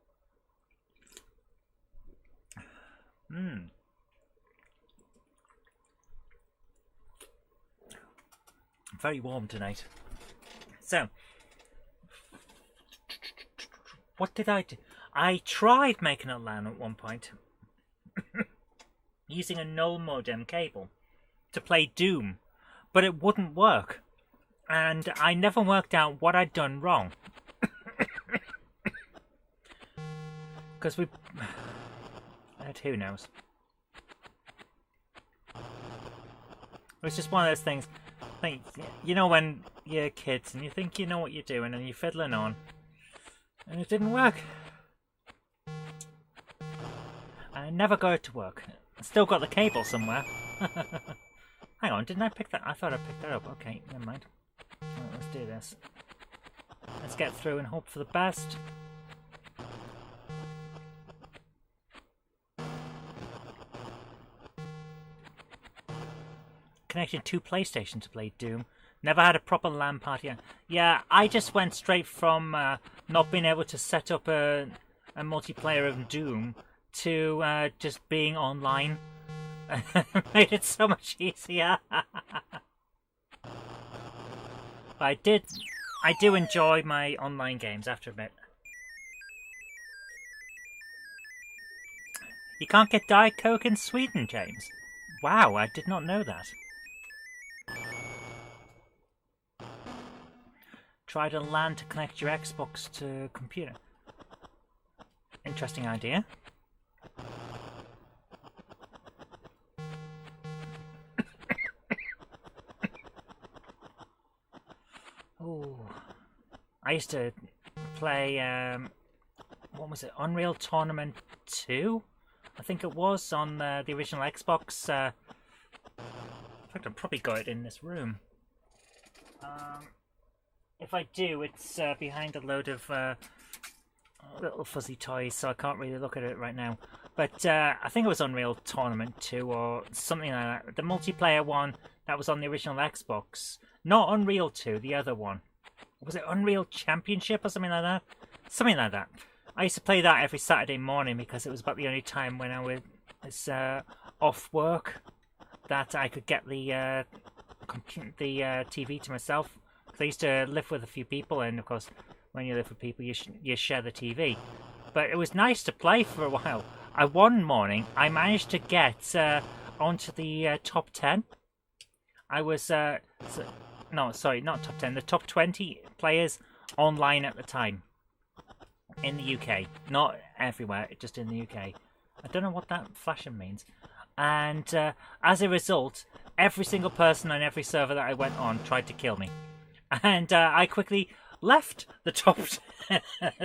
Very warm tonight. So, what did I do? I tried making a LAN at one point using a null modem cable to play Doom, but it wouldn't work, and I never worked out what I'd done wrong. Because who knows? It was just one of those things. You know when you're kids and you think you know what you're doing and you're fiddling on, and it didn't work. I never got it to work. I still got the cable somewhere. Hang on, didn't I pick that? I thought I picked that up. Okay, never mind. Right, let's do this. Let's get through and hope for the best. Connected 2 PlayStation to play Doom. Never had a proper LAN party. Yeah, I just went straight from not being able to set up a multiplayer of Doom to just being online. Made it so much easier. I do enjoy my online games, I have to admit. You can't get Diet Coke in Sweden, James. Wow, I did not know that. Tried a LAN to connect your Xbox to computer. Interesting idea. Oh, I used to play what was it? Unreal Tournament 2? I think it was on the original Xbox. In fact, I've probably got it in this room. If I do, it's behind a load of little fuzzy toys, so I can't really look at it right now. But I think it was Unreal Tournament 2 or something like that. The multiplayer one that was on the original Xbox. Not Unreal 2, the other one. Was it Unreal Championship or something like that? Something like that. I used to play that every Saturday morning because it was about the only time when I was off work that I could get the TV to myself. Because I used to live with a few people, and of course, when you live with people, you share the TV. But it was nice to play for a while. One morning, I managed to get onto the top 10. I was no, sorry, not top 10. The top 20 players online at the time in the UK, not everywhere, just in the UK. I don't know what that flashing means. And as a result, every single person on every server that I went on tried to kill me. And I quickly left the top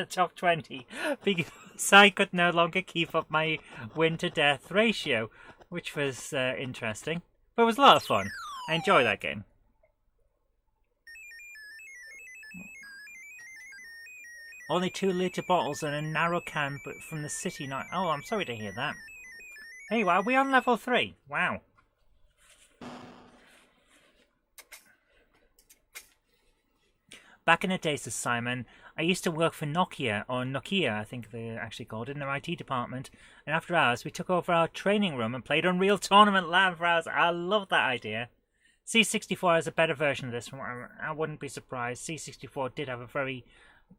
top 20 because I could no longer keep up my win-to-death ratio, which was interesting. But it was a lot of fun. I enjoy that game. Only 2-litre bottles and a narrow can, but from the city night. Oh, I'm sorry to hear that. Hey, are we on level 3? Wow. Back in the days, says Simon, I used to work for Nokia, or Nokia, I think they actually called it, in their IT department. And after hours, we took over our training room and played Unreal Tournament LAN for hours. I love that idea. C64 has a better version of this. I wouldn't be surprised. C64 did have a very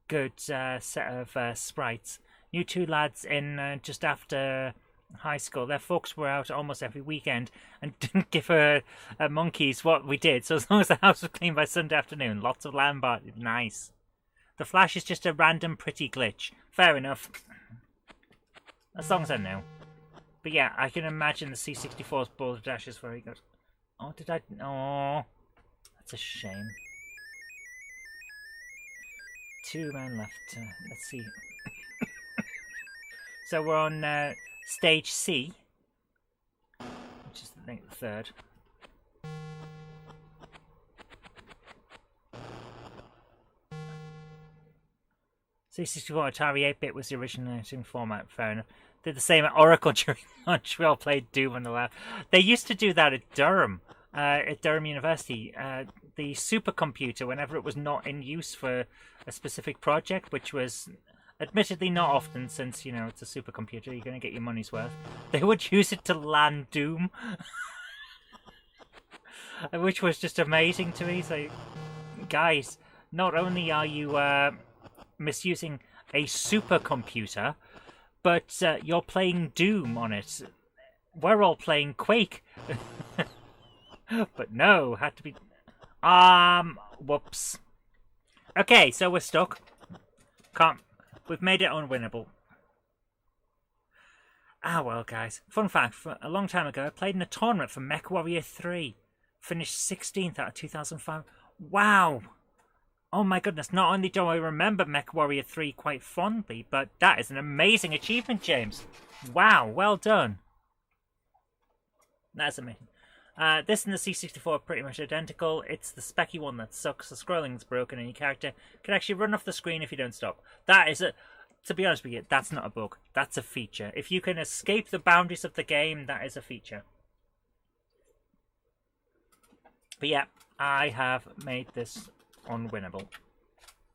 good set of sprites. Knew 2 lads in just after high school. Their folks were out almost every weekend and didn't give a monkeys what we did. So as long as the house was clean by Sunday afternoon, lots of LAN parties. Nice. The flash is just a random pretty glitch. Fair enough. As long as I know. But yeah, I can imagine the C64's boulder dash is very good. Oh, did I? Oh, that's a shame. 2 men left. Let's see. So we're on stage C, which is I think the 3rd. C64 Atari 8-bit was the originating format. Fair enough. Did the same at Oracle during lunch. We all played Doom on the lab. They used to do that at Durham. at Durham University. The supercomputer, whenever it was not in use for a specific project, which was admittedly not often, since, you know, it's a supercomputer, you're going to get your money's worth, they would use it to land Doom. Which was just amazing to me. It's like, guys, not only are you misusing a supercomputer, but you're playing Doom on it. We're all playing Quake. But no, had to be... whoops. Okay, so we're stuck. Can't... We've made it unwinnable. Ah, well, guys. Fun fact, a long time ago, I played in a tournament for MechWarrior 3. Finished 16th out of 2005. Wow! Oh my goodness, not only do I remember MechWarrior 3 quite fondly, but that is an amazing achievement, James. Wow, well done. That's amazing. This and the C64 are pretty much identical. It's the specky one that sucks. The scrolling's broken and your character can actually run off the screen if you don't stop. That is a... To be honest with you, that's not a bug. That's a feature. If you can escape the boundaries of the game, that is a feature. But yeah, I have made this unwinnable.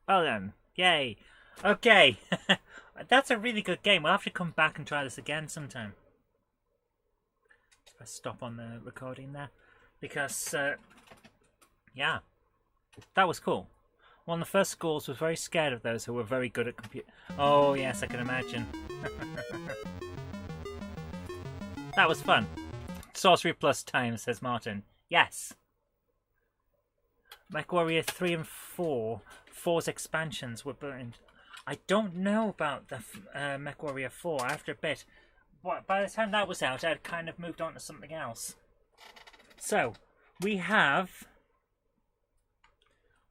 Well done. Yay. Okay. That's a really good game. We'll have to come back and try this again sometime. Let's stop on the recording there. Because, yeah, that was cool. One of the first schools was very scared of those who were very good at computer. Oh, yes, I can imagine. That was fun. Sorcery plus time, says Martin. Yes. MechWarrior 3 and 4. 4's expansions were burned. I don't know about the MechWarrior 4 after a bit. By the time that was out, I'd kind of moved on to something else. So, we have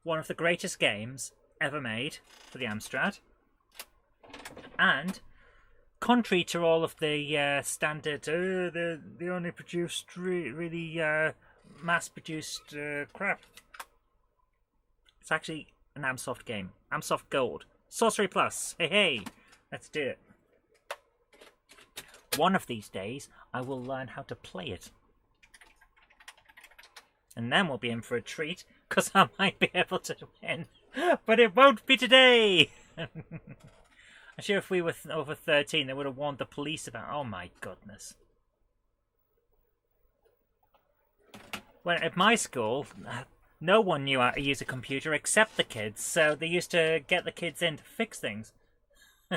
one of the greatest games ever made for the Amstrad. And, contrary to all of the standard, they only produced really mass-produced crap. It's actually an Amsoft game. Amsoft Gold. Sorcery Plus. Hey, hey. Let's do it. One of these days, I will learn how to play it. And then we'll be in for a treat, because I might be able to win. But it won't be today! I'm sure if we were over 13, they would have warned the police about... Oh my goodness. Well, at my school... No one knew how to use a computer except the kids, so they used to get the kids in to fix things.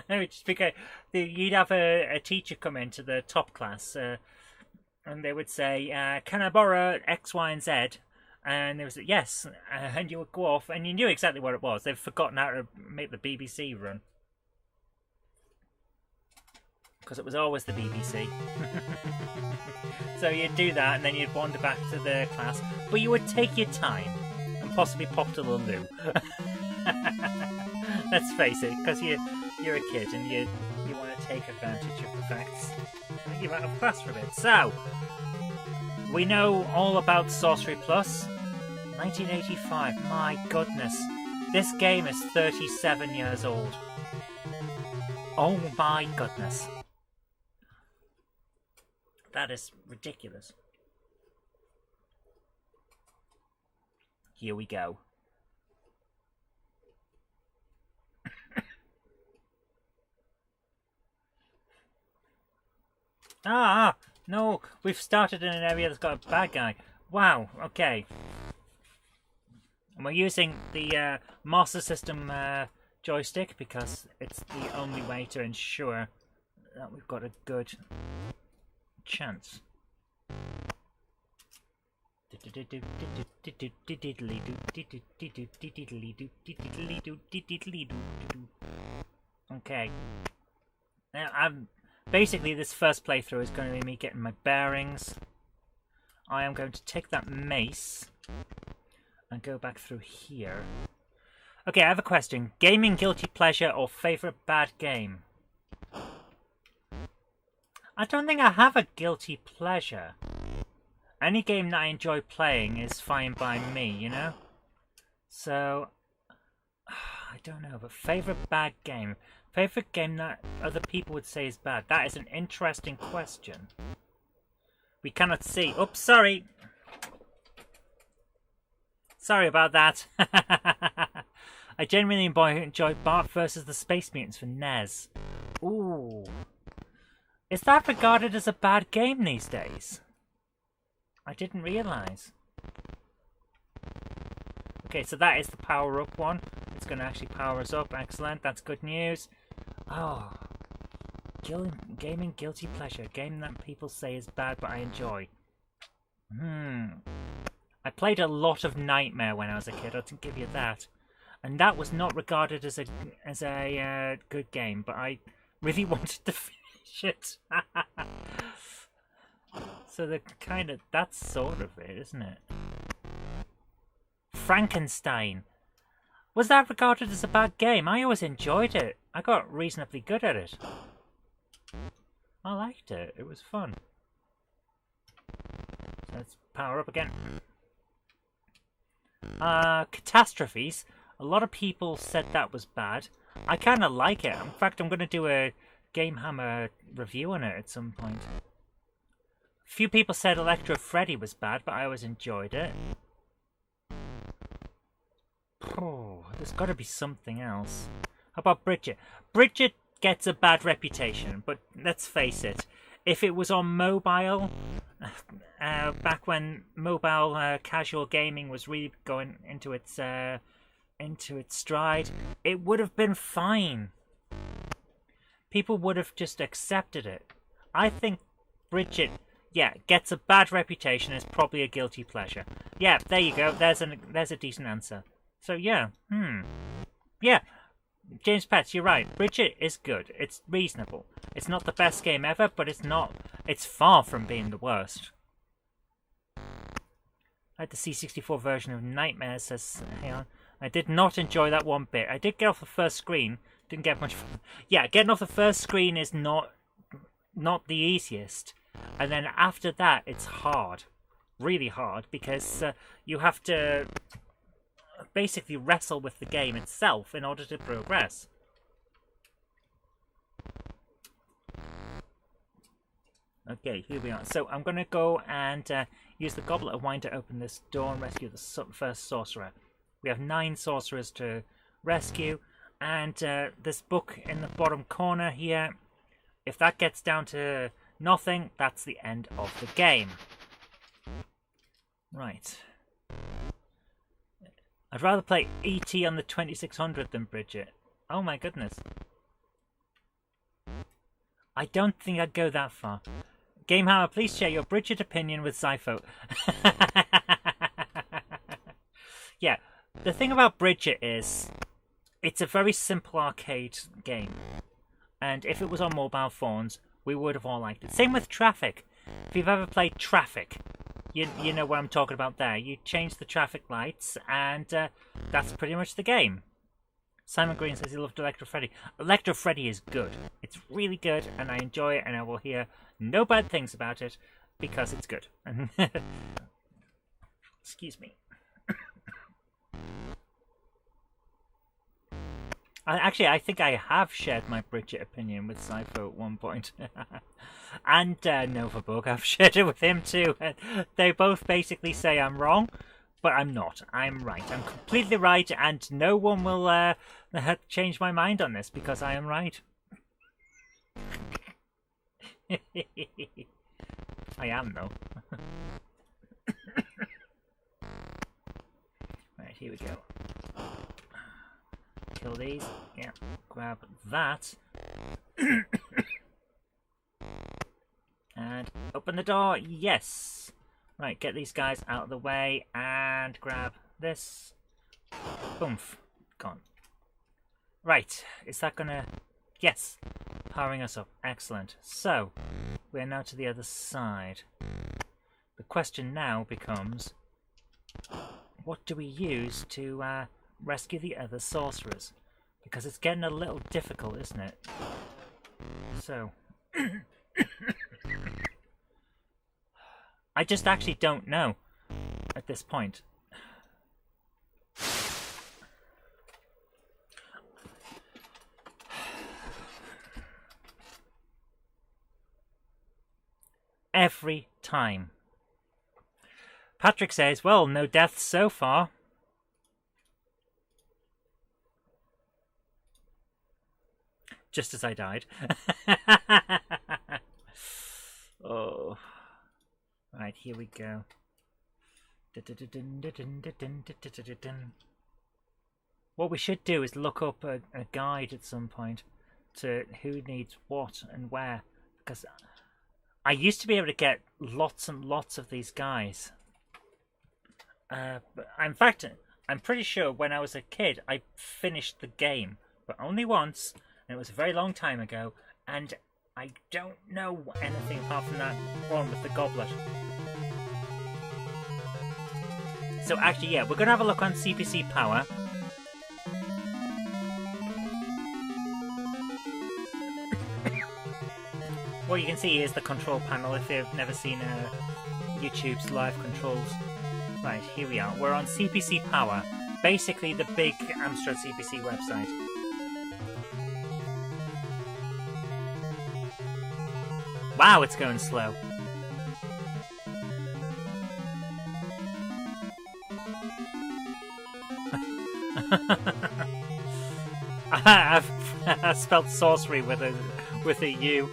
Which because you'd have a teacher come into the top class, and they would say, "Can I borrow X, Y, and Z?" And they would say, "Yes," and you would go off, and you knew exactly what it was. They've forgotten how to make the BBC run, because it was always the BBC. So you'd do that, and then you'd wander back to the class, but you would take your time and possibly pop to the loo. Let's face it, because you're a kid and you want to take advantage of the facts. You're out of class for a bit. So, we know all about Sorcery Plus. 1985, my goodness. This game is 37 years old. Oh my goodness. That is ridiculous. Here we go. No, we've started in an area that's got a bad guy. Wow, okay. And we're using the Master System joystick because it's the only way to ensure that we've got a good chance. Okay. Now, basically, this first playthrough is going to be me getting my bearings. I am going to take that mace and go back through here. Okay, I have a question. Gaming guilty pleasure or favourite bad game? I don't think I have a guilty pleasure. Any game that I enjoy playing is fine by me, you know? So, I don't know, but favourite bad game? Favourite game that other people would say is bad? That is an interesting question. We cannot see. Oops, sorry. Sorry about that. I genuinely enjoyed Bart versus the Space Mutants for NES. Ooh. Is that regarded as a bad game these days? I didn't realise. Okay, so that is the power-up one. It's going to actually power us up. Excellent, that's good news. Oh. Gaming guilty pleasure. Game that people say is bad, but I enjoy. I played a lot of Nightmare when I was a kid, I'll give you that. And that was not regarded as a good game, but I really wanted to finish it. So that's sort of it, isn't it? Frankenstein. Was that regarded as a bad game? I always enjoyed it. I got reasonably good at it. I liked it. It was fun. So let's power up again. Catastrophes. A lot of people said that was bad. I kind of like it. In fact, I'm going to do a GameHammer review on it at some point. A few people said Electro Freddy was bad, but I always enjoyed it. Oh, there's got to be something else. How about Bridget? Bridget gets a bad reputation, but let's face it. If it was on mobile, back when mobile casual gaming was really going into its stride, it would have been fine. People would have just accepted it. I think Bridget, yeah, gets a bad reputation as probably a guilty pleasure. Yeah, there you go. There's a decent answer. So yeah, yeah. James Pets, you're right. Bridget is good. It's reasonable. It's not the best game ever, but it's far from being the worst. I had the C64 version of Nightmare, says hang on. I did not enjoy that one bit. I did get off the first screen. Didn't get much fun. Yeah, getting off the first screen is not the easiest. And then after that, it's hard. Really hard, because you have to basically wrestle with the game itself in order to progress. Okay, here we are. So I'm going to go and use the Goblet of Wine to open this door and rescue the first sorcerer. We have 9 sorcerers to rescue, and this book in the bottom corner here, if that gets down to nothing, that's the end of the game. Right. I'd rather play E.T. on the 2600 than Bridget. Oh my goodness. I don't think I'd go that far. GameHammer, please share your Bridget opinion with Zypho. Yeah, the thing about Bridget is, it's a very simple arcade game. And if it was on mobile phones, we would have all liked it. Same with Traffic. If you've ever played Traffic, you know what I'm talking about there. You change the traffic lights, and that's pretty much the game. Simon Green says he loved Electro Freddy. Electro Freddy is good. It's really good, and I enjoy it, and I will hear no bad things about it, because it's good. Excuse me. I think I have shared my Bridget opinion with Cypher at one point. And Novabug, I've shared it with him too. They both basically say I'm wrong, but I'm not. I'm right. I'm completely right, and no one will change my mind on this, because I am right. I am, though. Right, here we go. Kill these. Yeah, grab that. And open the door. Yes. Right, get these guys out of the way and grab this. Boomf. Gone. Right, is that gonna... Yes. Powering us up. Excellent. So, we're now to the other side. The question now becomes, what do we use to rescue the other sorcerers? Because it's getting a little difficult, isn't it? So... I just actually don't know at this point. Every time. Patrick says, well, no deaths so far. just as I died. Oh. Right, here we go. What we should do is look up a guide at some point to who needs what and where, because I used to be able to get lots and lots of these guys. But in fact, I'm pretty sure when I was a kid I finished the game, but only once, and it was a very long time ago, and I don't know anything apart from that one with the goblet. So actually, yeah, we're going to have a look on CPC Power. What you can see is the control panel if you've never seen YouTube's live controls. Right, here we are. We're on CPC Power, basically the big Amstrad CPC website. Wow, it's going slow. I've spelled sorcery with a U.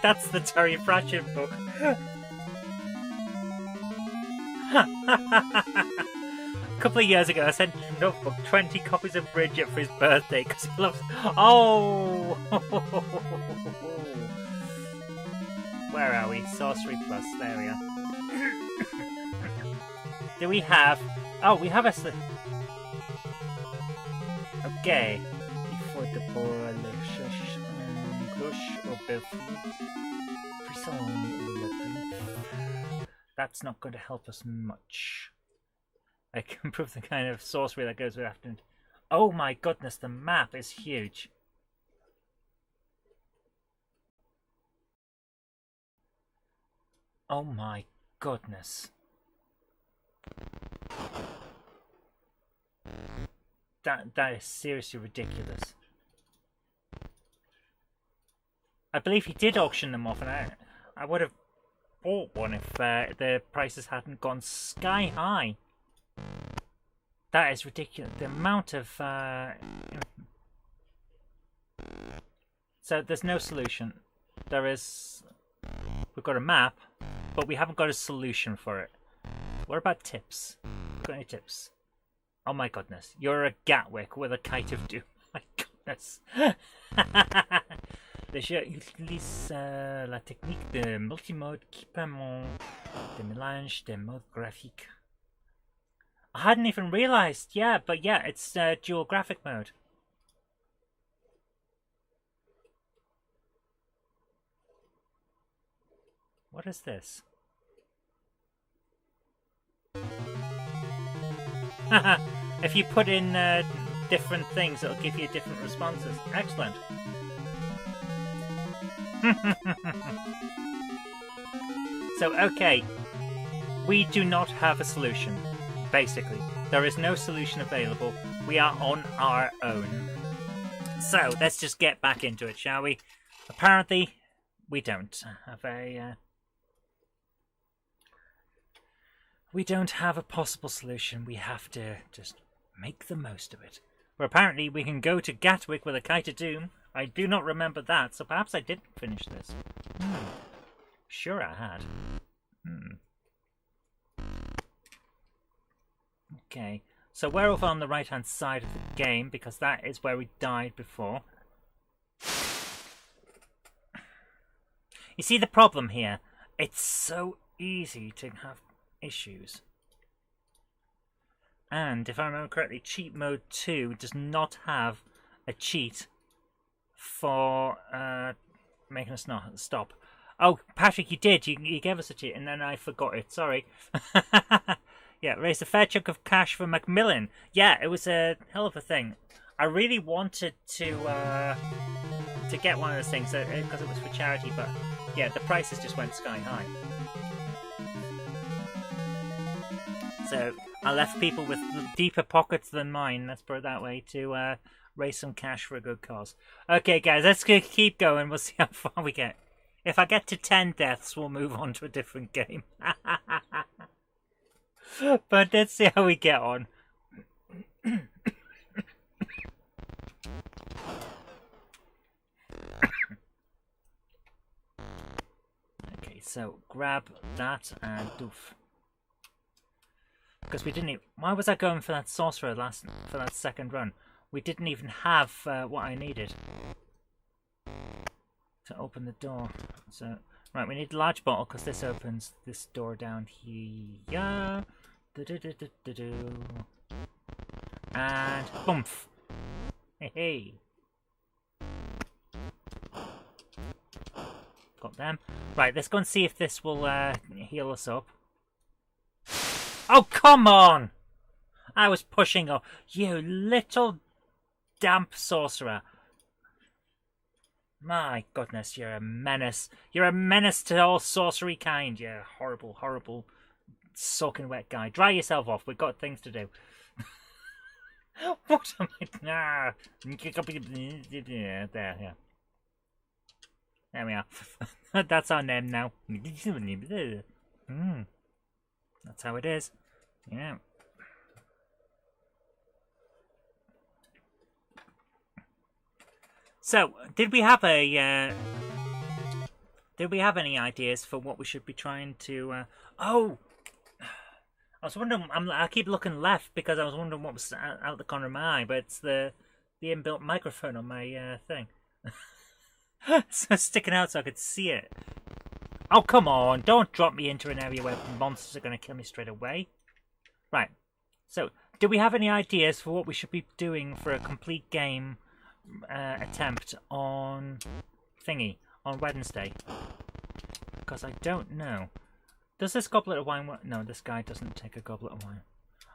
That's the Terry Pratchett book. A couple of years ago, I sent Notebook 20 copies of Bridget for his birthday because he loves. Oh! Where are we? Sorcery Plus. There we are. Do we have? Oh, we have a. Okay. Before the ball, that's not going to help us much. I can improve the kind of sorcery that goes with after. Oh my goodness, the map is huge. Oh my goodness. That is seriously ridiculous. I believe he did auction them off, and I would have bought one if the prices hadn't gone sky high. That is ridiculous. The amount of so there's no solution. There is. We've got a map, but we haven't got a solution for it. What about tips? Got any tips? Oh my goodness, you're a Gatwick with a kite of doom. My goodness. Je utilise la technique de multimode équipement de mélange de modes graphiques. I hadn't even realized. Yeah, but yeah, it's dual graphic mode. What is this? If you put in different things, it'll give you different responses. Excellent. So, okay. We do not have a solution, basically. There is no solution available. We are on our own. So, let's just get back into it, shall we? Apparently, we don't have a... We don't have a possible solution. We have to just make the most of it. Well, apparently we can go to Gatwick with a kite of doom. I do not remember that, so perhaps I didn't finish this. Sure I had. Okay, so we're over on the right-hand side of the game, because that is where we died before. You see the problem here? It's so easy to have issues. And if I remember correctly, cheat mode 2 does not have a cheat for making us not stop. Oh, Patrick, you did. You gave us a cheat, and then I forgot it. Sorry. Yeah, raised a fair chunk of cash for Macmillan. Yeah, it was a hell of a thing. I really wanted to get one of those things because it was for charity, but yeah, the prices just went sky high. So I left people with deeper pockets than mine, let's put it that way, to raise some cash for a good cause. Okay, guys, let's keep going. We'll see how far we get. If I get to 10 deaths, we'll move on to a different game. But let's see how we get on. so grab that and doof. Because we didn't even... Why was I going for that sorcerer for that second run? We didn't even have what I needed to open the door. So, right, we need a large bottle because this opens this door down here. And boomf. Hey, hey. Got them. Right, let's go and see if this will heal us up. Oh, come on! I was pushing up. You little damp sorcerer. My goodness, you're a menace. You're a menace to all sorcery kind. You horrible, horrible, soaking wet guy. Dry yourself off. We've got things to do. What am I... Nah. There, yeah. There we are. That's our name now. That's how it is. Yeah. So, did we have any ideas for what we should be trying to? Oh, I was wondering. I keep looking left because I was wondering what was out the corner of my eye, but it's the inbuilt microphone on my thing. So sticking out so I could see it. Oh, come on! Don't drop me into an area where monsters are going to kill me straight away. Right. So, do we have any ideas for what we should be doing for a complete game attempt on thingy on Wednesday? Because I don't know. Does this goblet of wine work? No, this guy doesn't take a goblet of wine.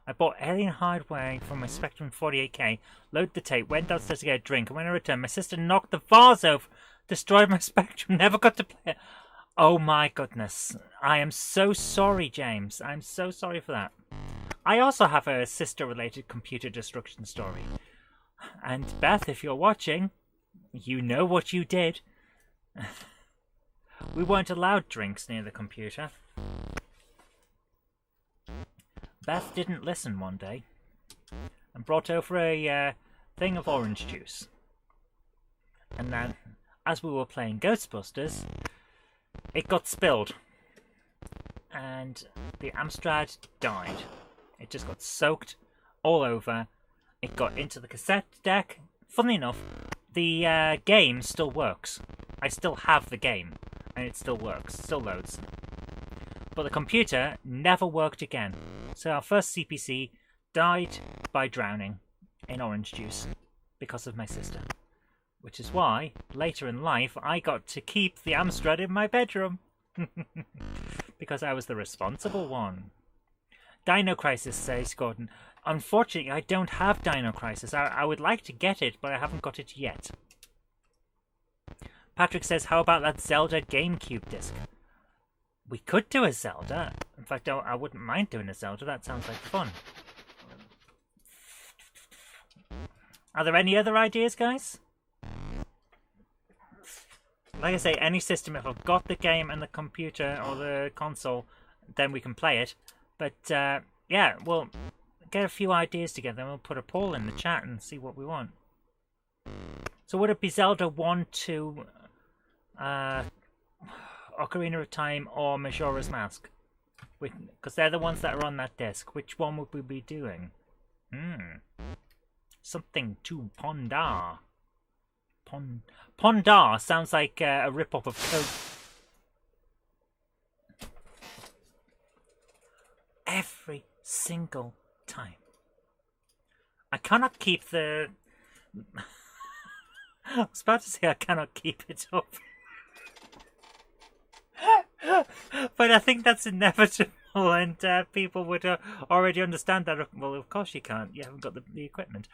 I bought alien hardware from my Spectrum 48K, loaded the tape, went downstairs to get a drink, and when I returned, my sister knocked the vase over, destroyed my Spectrum, never got to play it. Oh my goodness. I am so sorry, James. I'm so sorry for that. I also have a sister-related computer destruction story. And Beth, if you're watching, you know what you did. We weren't allowed drinks near the computer. Beth didn't listen one day and brought over a thing of orange juice. And then, as we were playing Ghostbusters, it got spilled. And the Amstrad died. It just got soaked all over. It got into the cassette deck. Funnily enough, the game still works. I still have the game, and it still works, still loads. But the computer never worked again. So our first CPC died by drowning in orange juice because of my sister. Which is why, later in life, I got to keep the Amstrad in my bedroom. Because I was the responsible one. Dino Crisis, says Gordon. Unfortunately, I don't have Dino Crisis. I would like to get it, but I haven't got it yet. Patrick says, how about that Zelda GameCube disc? We could do a Zelda. In fact, I wouldn't mind doing a Zelda. That sounds like fun. Are there any other ideas, guys? Like I say, any system, if I've got the game and the computer or the console, then we can play it. But, yeah, we'll get a few ideas together and we'll put a poll in the chat and see what we want. So would it be Zelda 1, 2, Ocarina of Time, or Majora's Mask? Because they're the ones that are on that disc. Which one would we be doing? Something to ponder. Ponder sounds like a rip-off of Coke. Every single time. I cannot keep the... I was about to say I cannot keep it up. But I think that's inevitable, and people would already understand that. Well, of course you can't. You haven't got the equipment.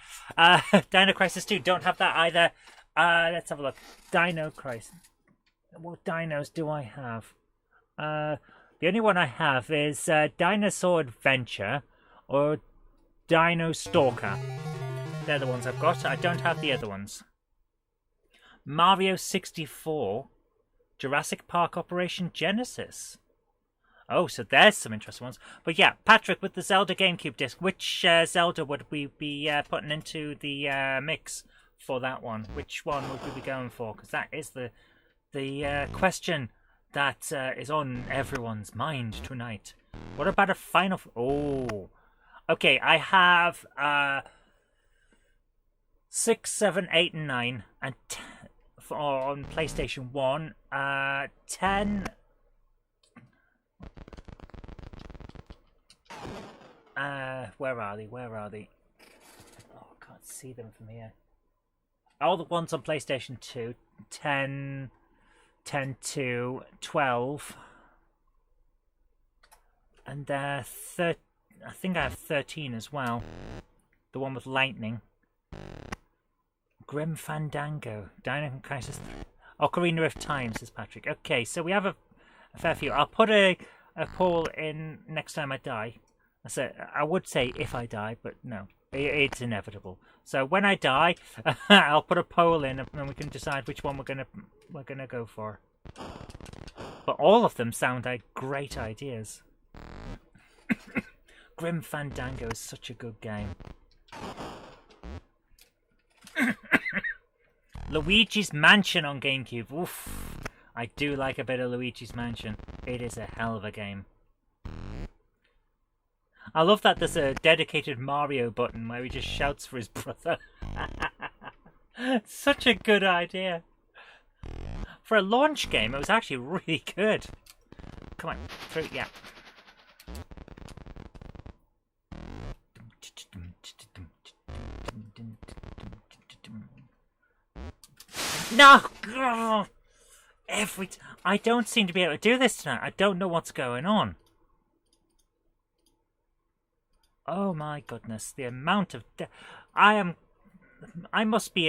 Dino Crisis 2, don't have that either. Let's have a look. Dino Crisis. What dinos do I have? The only one I have is Dinosaur Adventure or Dino Stalker. They're the ones I've got. I don't have the other ones. Mario 64. Jurassic Park Operation Genesis. Oh, so there's some interesting ones. But yeah, Patrick, with the Zelda GameCube disc, which Zelda would we be putting into the mix for that one? Which one would we be going for? Because that is the question that is on everyone's mind tonight. What about a final... Oh. Okay, I have 6, 7, 8, and 9. And on PlayStation 1. 10... where are they? Where are they? Oh, I can't see them from here. All the ones on PlayStation 2. 10... 10 to 12. And I think I have 13 as well. The one with lightning. Grim Fandango. Dynamic Crisis 3. Ocarina of Time, says Patrick. Okay, so we have a fair few. I'll put a poll in next time I die. I would say if I die, but no. It's inevitable. So when I die, I'll put a poll in, and then we can decide which one we're gonna go for. But all of them sound like great ideas. Grim Fandango is such a good game. Luigi's Mansion on GameCube. Oof. I do like a bit of Luigi's Mansion. It is a hell of a game. I love that there's a dedicated Mario button where he just shouts for his brother. Such a good idea. For a launch game, it was actually really good. Come on, through, yeah. No! I don't seem to be able to do this tonight. I don't know what's going on. Oh my goodness, the amount of... I must be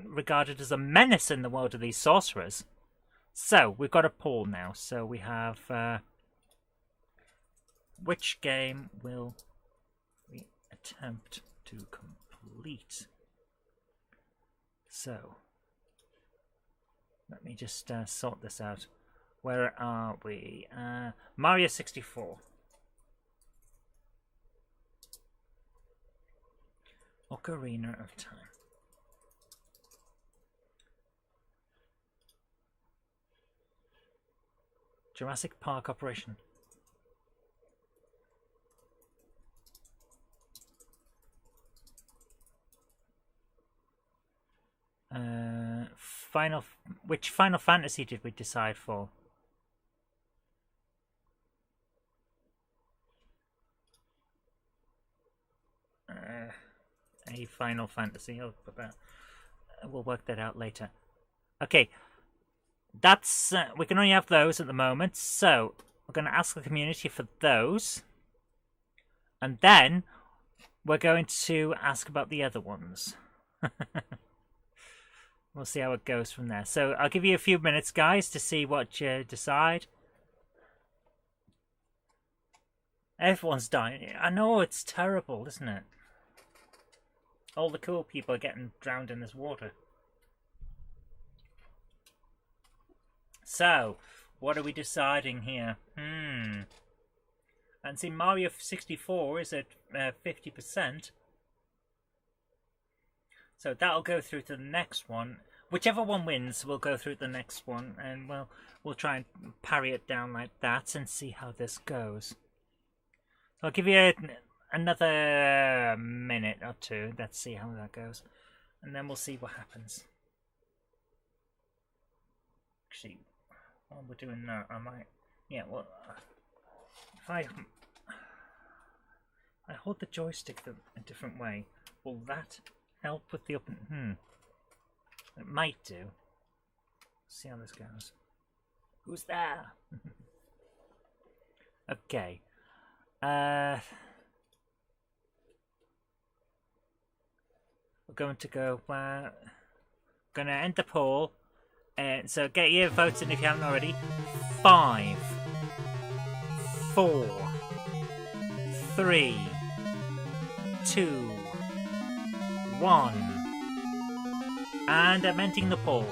regarded as a menace in the world of these sorcerers. So, we've got a poll now. So we have... which game will we attempt to complete? So, let me just sort this out. Where are we? Mario 64. Ocarina of Time. Jurassic Park Operation. Which Final Fantasy did we decide for? A Final Fantasy. Oh, we'll work that out later. Okay, that's we can only have those at the moment, so we're going to ask the community for those, and then we're going to ask about the other ones. We'll see how it goes from there. So I'll give you a few minutes, guys, to see what you decide. Everyone's dying. I know, it's terrible, isn't it? All the cool people are getting drowned in this water. So, what are we deciding here? And see, Mario 64 is at 50%. So that'll go through to the next one. Whichever one wins, we'll go through to the next one, and we'll try and parry it down like that and see how this goes. So I'll give you another minute or two. Let's see how that goes, and then we'll see what happens. Actually, while we're doing that, I might, yeah. Well, if I hold the joystick a different way, will that help with the up and it might do. See how this goes. Who's there? Okay. We're going to go. Gonna end the poll. So get your votes in if you haven't already. 5, 4, 3, 2, 1. And I'm ending the poll.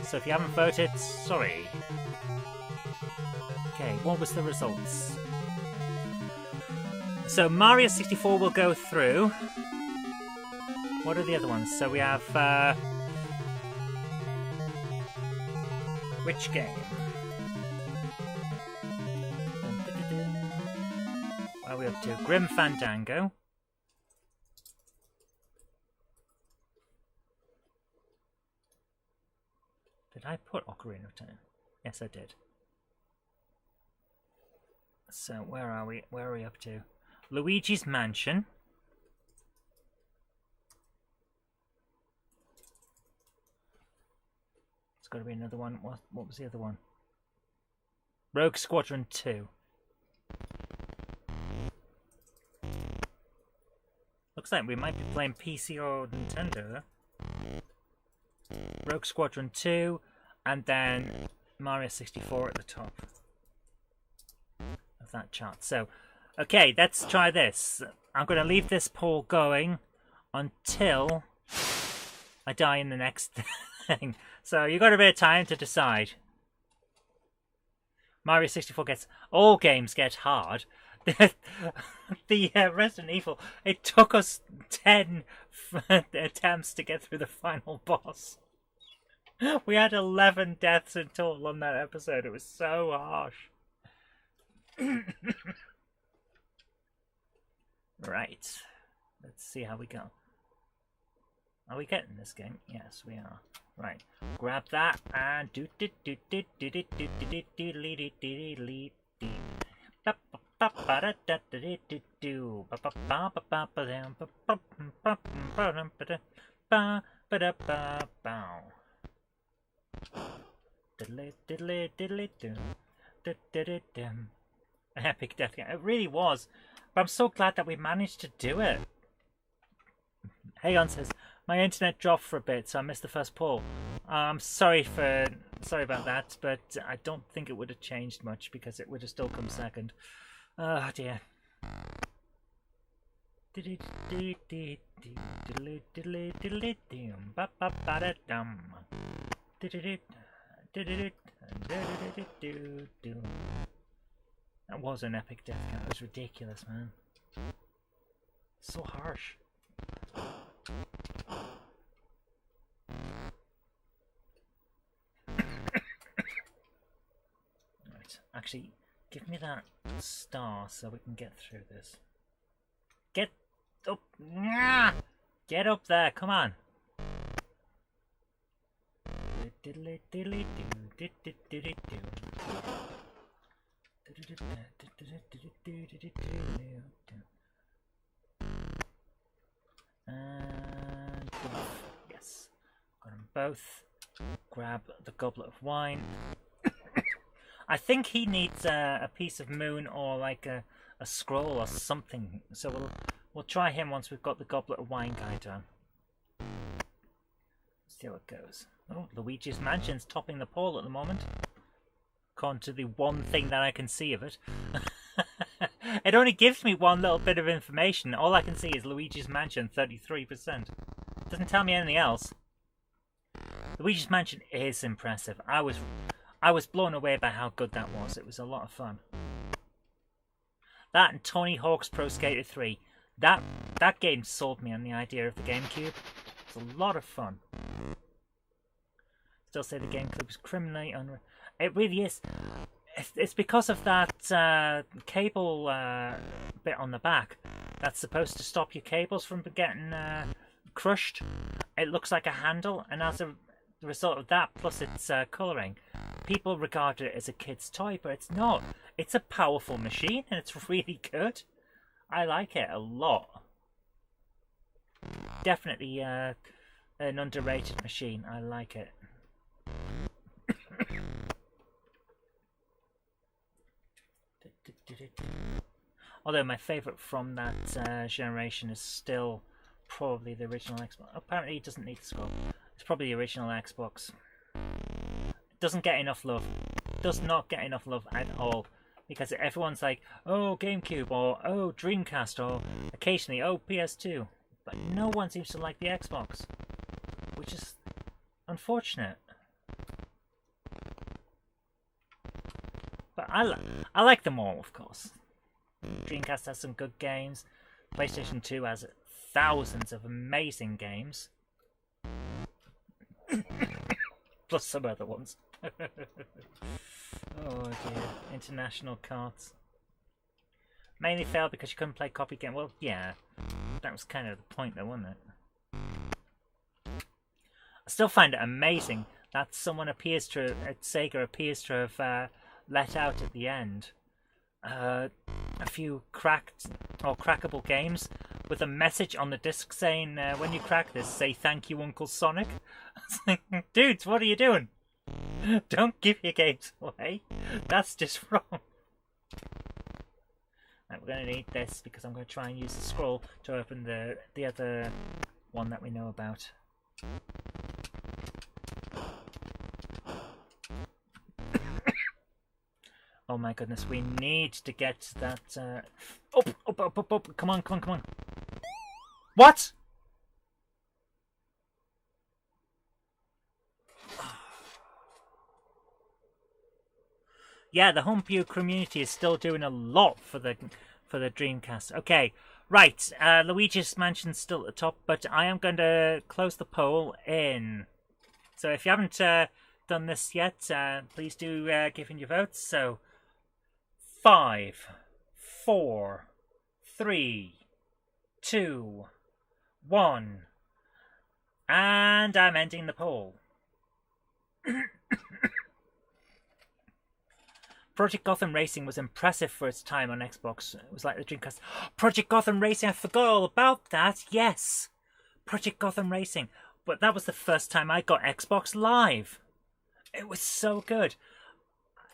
So if you haven't voted, sorry. Okay, what was the results? So Mario 64 will go through. What are the other ones? So we have which game? we up to? Grim Fandango. Did I put Ocarina of Time? Yes, I did. So where are we? Where are we up to? Luigi's Mansion. It's got to be another one. What was the other one? Rogue Squadron 2. Looks like we might be playing PC or Nintendo. Rogue Squadron 2, and then Mario 64 at the top of that chart. So, okay, let's try this. I'm going to leave this poll going until I die in the next thing. So you got a bit of time to decide. Mario 64 gets... All games get hard. The Resident Evil, it took us 10 attempts to get through the final boss. We had 11 deaths in total on that episode. It was so harsh. Right. Let's see how we go. Are we getting this game? Yes, we are. Right. Grab that and do do do do do do do do do do do do. An epic death game. It really was. But I'm so glad that we managed to do it. Hayon says, my internet dropped for a bit, so I missed the first poll. I'm sorry about that, but I don't think it would have changed much because it would have still come second. Oh dear. That was an epic death count. It was ridiculous, man. So harsh. Right, actually, give me that star so we can get through this. Get up! Get up there, come on! And yes, got them both. Grab the goblet of wine. I think he needs a piece of moon or like a scroll or something. So we'll try him once we've got the goblet of wine guy done. See how it goes. Oh, Luigi's Mansion's topping the poll at the moment. According to the one thing that I can see of it. It only gives me one little bit of information. All I can see is Luigi's Mansion, 33%. Doesn't tell me anything else. Luigi's Mansion is impressive. I was blown away by how good that was. It was a lot of fun. That and Tony Hawk's Pro Skater 3. That game sold me on the idea of the GameCube. It's a lot of fun. Still say the GameCube is criminally unreal. It really is. It's because of that cable bit on the back that's supposed to stop your cables from getting crushed. It looks like a handle, and as a result of that, plus its colouring, people regard it as a kid's toy, but it's not. It's a powerful machine, and it's really good. I like it a lot. Definitely an underrated machine. I like it. Although my favourite from that generation is still probably the original Xbox. Apparently it doesn't need to scroll. It's probably the original Xbox. It doesn't get enough love. Does not get enough love at all. Because everyone's like, oh GameCube, or oh Dreamcast, or occasionally, oh PS2. But no one seems to like the Xbox. Which is unfortunate. But I like them all, of course. Dreamcast has some good games. PlayStation 2 has thousands of amazing games. Plus some other ones. Oh dear. International carts. Mainly failed because you couldn't play copy game. Well, yeah. That was kind of the point though, wasn't it? I still find it amazing that someone appears to, at Sega appears to have let out at the end a few cracked or crackable games with a message on the disc saying, when you crack this, say thank you, Uncle Sonic. It's like, dudes, what are you doing? Don't give your games away. That's just wrong. Right, we're going to need this because I'm going to try and use the scroll to open the other one that we know about. Oh my goodness, we need to get that... Up! Come on. What?! Yeah, the homebrew community is still doing a lot for the Dreamcast. Okay, right. Luigi's Mansion's still at the top, but I am going to close the poll in. So if you haven't done this yet, please do give in your votes. So 5, 4, 3, 2, 1, and I'm ending the poll. Project Gotham Racing was impressive for its time on Xbox. It was like the Dreamcast. Project Gotham Racing, I forgot all about that. Yes, Project Gotham Racing. But that was the first time I got Xbox Live. It was so good.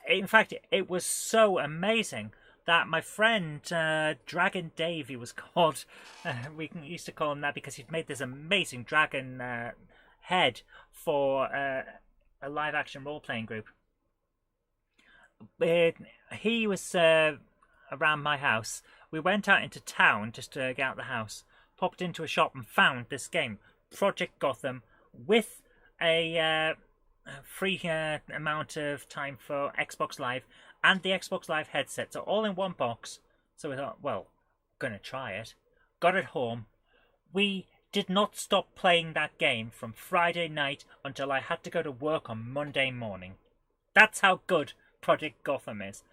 In fact, it was so amazing that my friend, Dragon Dave, he was called, we used to call him that because he'd made this amazing dragon head for a live-action role-playing group. He was around my house. We went out into town just to get out of the house, popped into a shop and found this game, Project Gotham, with a free amount of time for Xbox Live and the Xbox Live headset, so all in one box. So we thought, well, gonna try it. Got it home. We did not stop playing that game from Friday night until I had to go to work on Monday morning. That's how good Project Gotham is.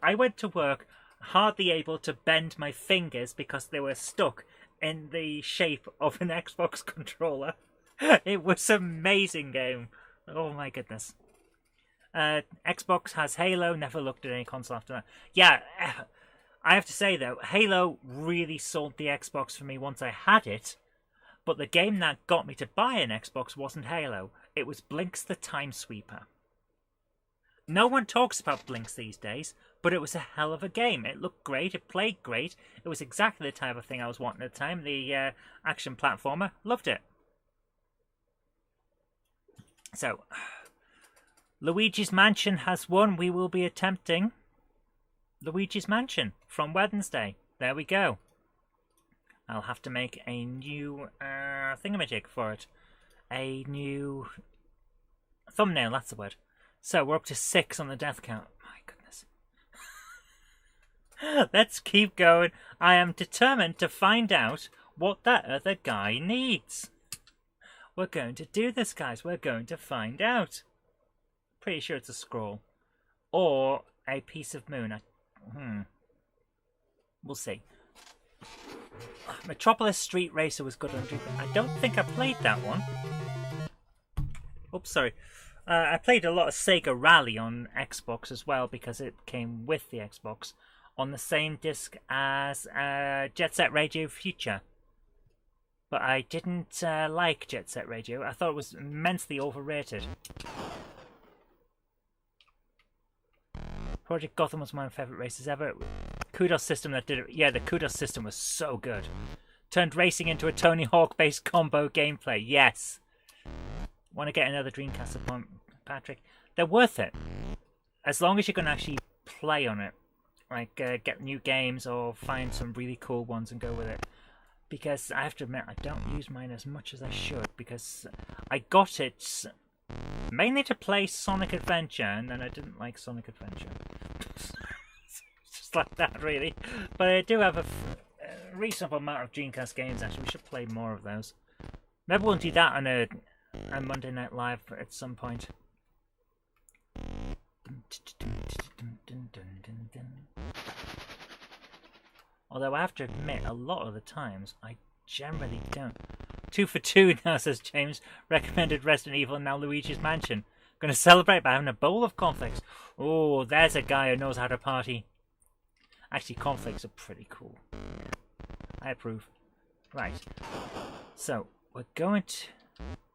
I went to work hardly able to bend my fingers because they were stuck in the shape of an Xbox controller. It was an amazing game. Oh my goodness. Xbox has Halo, never looked at any console after that. Yeah, I have to say though, Halo really sold the Xbox for me once I had it, but the game that got me to buy an Xbox wasn't Halo, it was Blinx the Time Sweeper. No one talks about Blinx these days, but it was a hell of a game. It looked great, it played great, it was exactly the type of thing I was wanting at the time, the action platformer. Loved it. So, Luigi's Mansion has won. We will be attempting Luigi's Mansion from Wednesday. There we go. I'll have to make a new thingamajig for it. A new thumbnail, that's the word. So, we're up to 6 on the death count. My goodness. Let's keep going. I am determined to find out what that other guy needs. We're going to do this, guys. We're going to find out. Pretty sure it's a scroll. Or a piece of moon. We'll see. Metropolis Street Racer was good on Dreamcast. I don't think I played that one. Oops, sorry. I played a lot of Sega Rally on Xbox as well because it came with the Xbox on the same disc as Jet Set Radio Future. But I didn't like Jet Set Radio. I thought it was immensely overrated. Project Gotham was one of my favourite races ever. Kudos system that did it. Yeah, the Kudos system was so good. Turned racing into a Tony Hawk-based combo gameplay. Yes. Want to get another Dreamcast upon Patrick? They're worth it. As long as you can actually play on it. Like, get new games or find some really cool ones and go with it. Because I have to admit, I don't use mine as much as I should. Because I got it mainly to play Sonic Adventure, and then I didn't like Sonic Adventure. Just like that, really. But I do have a reasonable amount of Dreamcast games, actually. We should play more of those. Maybe we'll do that on a Monday Night Live at some point. Although I have to admit, a lot of the times, I generally don't. 2 for 2 now, says James. Recommended Resident Evil and now Luigi's Mansion. Gonna celebrate by having a bowl of cornflakes. Oh, there's a guy who knows how to party. Actually, cornflakes are pretty cool. Yeah, I approve. Right. So, we're going to...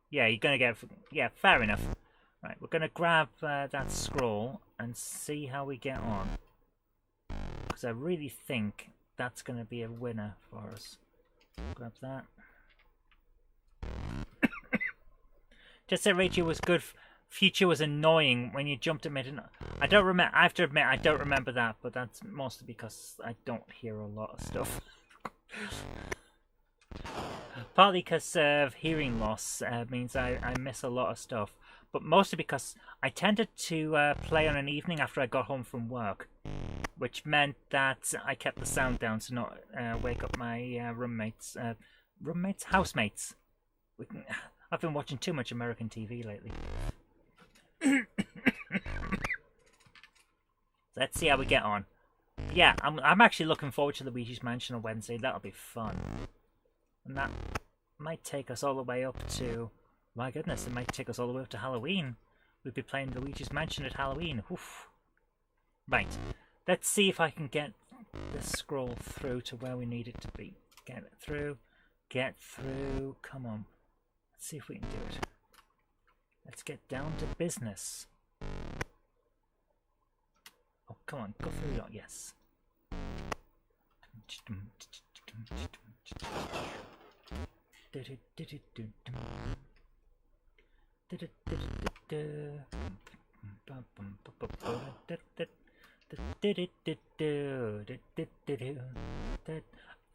Yeah, you're gonna get... Yeah, fair enough. Right, we're gonna grab that scroll and see how we get on. Because I really think that's gonna be a winner for us. Grab that. Just say Rachel was good. Future was annoying when you jumped at mid. I don't remember. I have to admit, I don't remember that, but that's mostly because I don't hear a lot of stuff. Partly because of hearing loss means I miss a lot of stuff, but mostly because I tended to play on an evening after I got home from work, which meant that I kept the sound down to not wake up my housemates. I've been watching too much American TV lately. Let's see how we get on. Yeah, I'm actually looking forward to Luigi's Mansion on Wednesday. That'll be fun. And that might take us all the way up to... My goodness, it might take us all the way up to Halloween. We'll be playing Luigi's Mansion at Halloween. Oof. Right. Let's see if I can get this scroll through to where we need it to be. Get it through. Get through. Come on. Let's see if we can do it. Let's get down to business. Oh, come on. Go through it. Yes.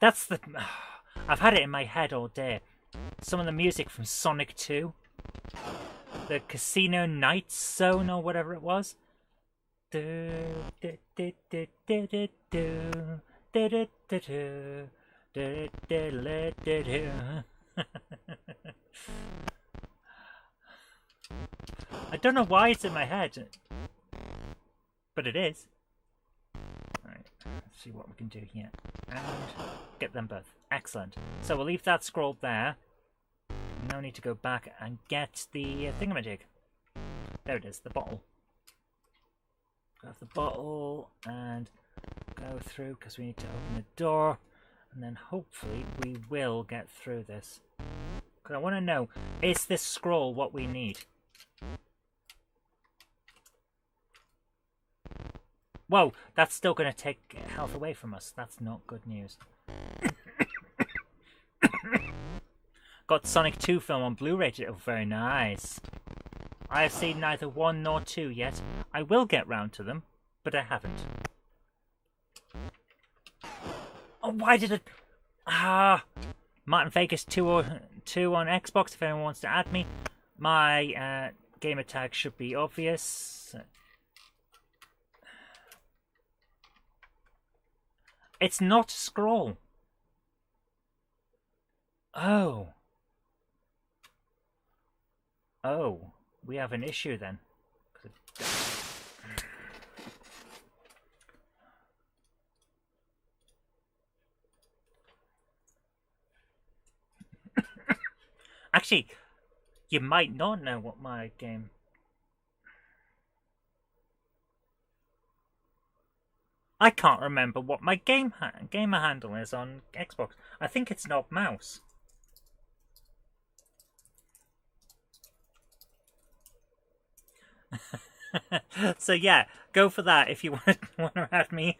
That's the... I've had it in my head all day. Some of the music from Sonic 2. The Casino Nights Zone or whatever it was. I don't know why it's in my head, but it is. Alright, let's see what we can do here. And get them both. Excellent. So we'll leave that scroll there. Now we need to go back and get the thingamajig. There it is, the bottle. Grab the bottle and go through because we need to open the door. And then hopefully we will get through this. Because I want to know, is this scroll what we need? Whoa, that's still going to take health away from us. That's not good news. Got Sonic 2 film on Blu-ray today. Oh, very nice. I have seen neither 1 nor 2 yet. I will get round to them, but I haven't. Oh, why did it... Martin Vegas 2 on Xbox, if anyone wants to add me. My gamer tag should be obvious. It's not a scroll. Oh. Oh, we have an issue then. Actually, you might not know what my game... I can't remember what my gamer handle is on Xbox. I think it's not mouse. So yeah, go for that if you want to add me.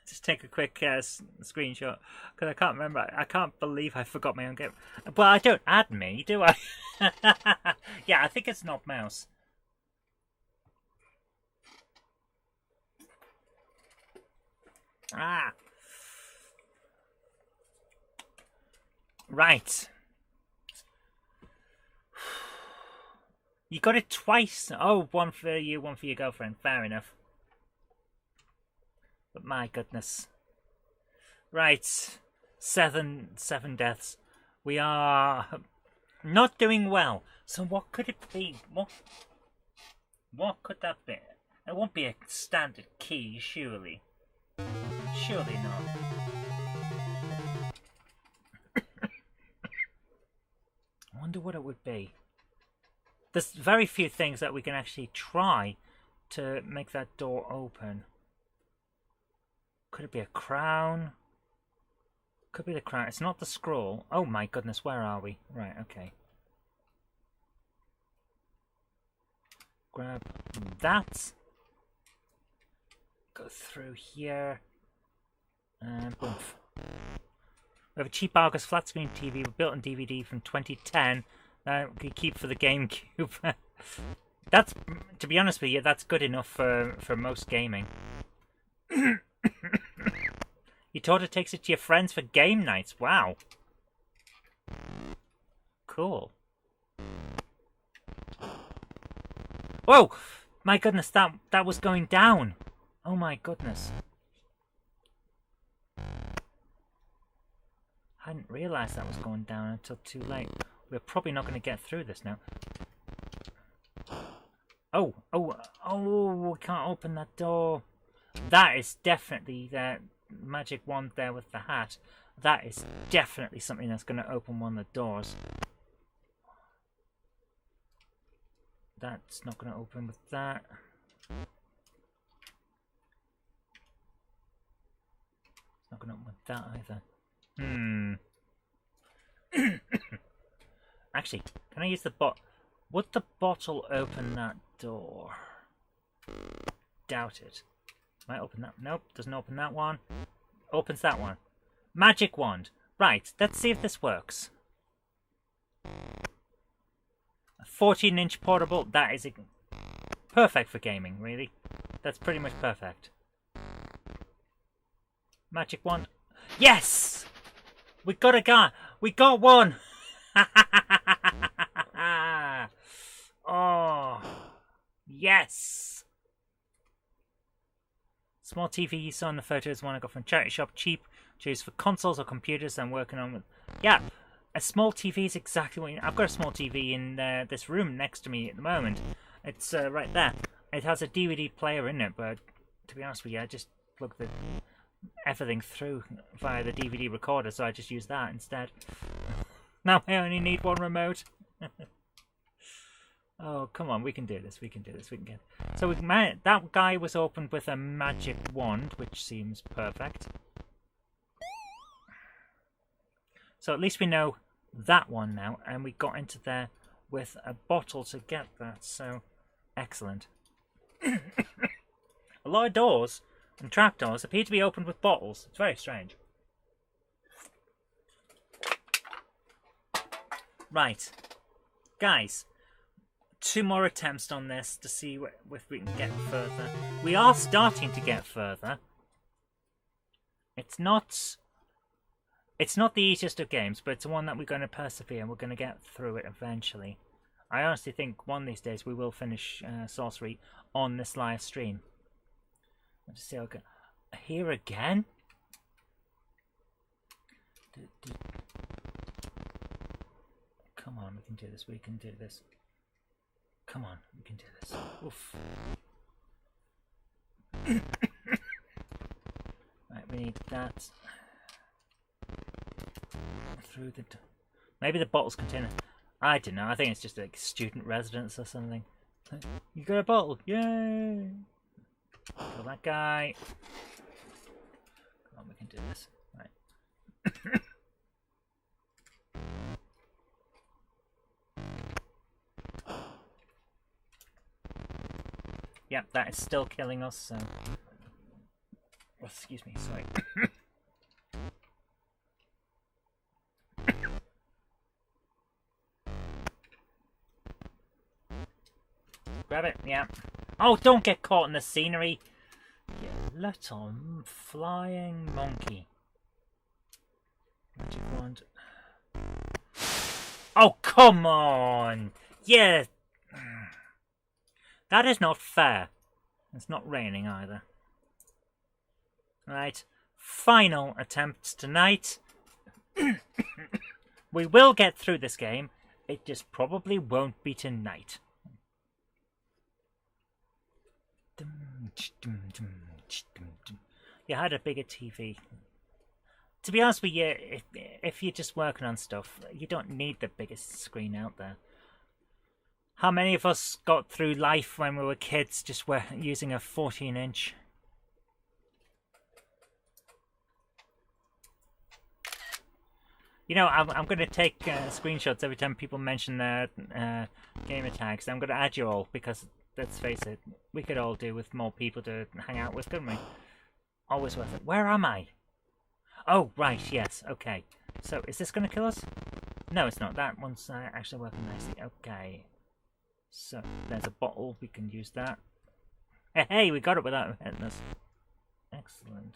Just take a quick screenshot because I can't remember. I can't believe I forgot my own game. Well, I don't add me, do I? Yeah, I think it's not mouse. Ah. Right. You got it twice. Oh, one for you, one for your girlfriend. Fair enough. But my goodness. Right. Seven deaths. We are not doing well. So what could it be? What could that be? It won't be a standard key, surely. Surely not. I wonder what it would be. There's very few things that we can actually try to make that door open. Could it be a crown? Could be the crown. It's not the scroll. Oh my goodness, where are we? Right, okay. Grab that. Go through here. And boom. We have a cheap Argos flat screen TV with built-in DVD from 2010 that we keep for the GameCube. That's, to be honest with you, that's good enough for most gaming. Your daughter takes it to your friends for game nights. Wow. Cool. Whoa! My goodness, that was going down. Oh my goodness. I hadn't realised that was going down until too late. We're probably not going to get through this now. Oh, we can't open that door. That is definitely the magic wand there with the hat. That is definitely something that's going to open one of the doors. That's not going to open with that. It's not going to open with that either. Actually, can I use the would the bottle open that door? Doubt it. Might open that. Nope, doesn't open that one. Opens that one. Magic wand. Right, let's see if this works. A 14-inch portable. That is perfect for gaming, really. That's pretty much perfect. Magic wand. Yes! We got a guy. We got one. Oh, yes. Small TV you saw in the photo is one I got from charity shop. Cheap. Choose for consoles or computers I'm working on with. Yeah, a small TV is exactly what I've got a small TV in this room next to me at the moment. It's right there. It has a DVD player in it, but to be honest with you, I just plug everything through via the DVD recorder, so I just use that instead. Now I only need one remote. Oh, come on, we can do this, we can do this, we can get... So that guy was opened with a magic wand, which seems perfect. So at least we know that one now, and we got into there with a bottle to get that, so excellent. A lot of doors and trapdoors appear to be opened with bottles. It's very strange. Right. Guys, 2 more attempts on this to see if we can get further. We are starting to get further. It's not the easiest of games, but it's one that we're going to persevere and we're going to get through it eventually. I honestly think one of these days we will finish Sorcery on this live stream. Let's see how we go. Here again? Come on, we can do this, we can do this. Come on, we can do this. Oof. Right, we need that. Through the... Maybe the bottles contain... I don't know, I think it's just like student residence or something. You got a bottle, yay! Kill that guy. Come on, we can do this. Right. Yep, that is still killing us, so... Oh, excuse me, sorry. Grab it, yeah. Oh, don't get caught in the scenery! You little flying monkey. Magic wand. Oh, come on! Yeah! That is not fair. It's not raining either. Right. Final attempts tonight. We will get through this game. It just probably won't be tonight. you had a bigger TV. To be honest with you, if you're just working on stuff, you don't need the biggest screen out there. How many of us got through life when we were kids just using a 14-inch? You know, I'm going to take screenshots every time people mention their gamer tags. I'm going to add you all because, let's face it, we could all do with more people to hang out with, couldn't we? Always worth it. Where am I? Oh, right, yes, okay. So, is this going to kill us? No, it's not. That one's actually working nicely. Okay. So, there's a bottle. We can use that. Hey, we got it without hitting us. Excellent.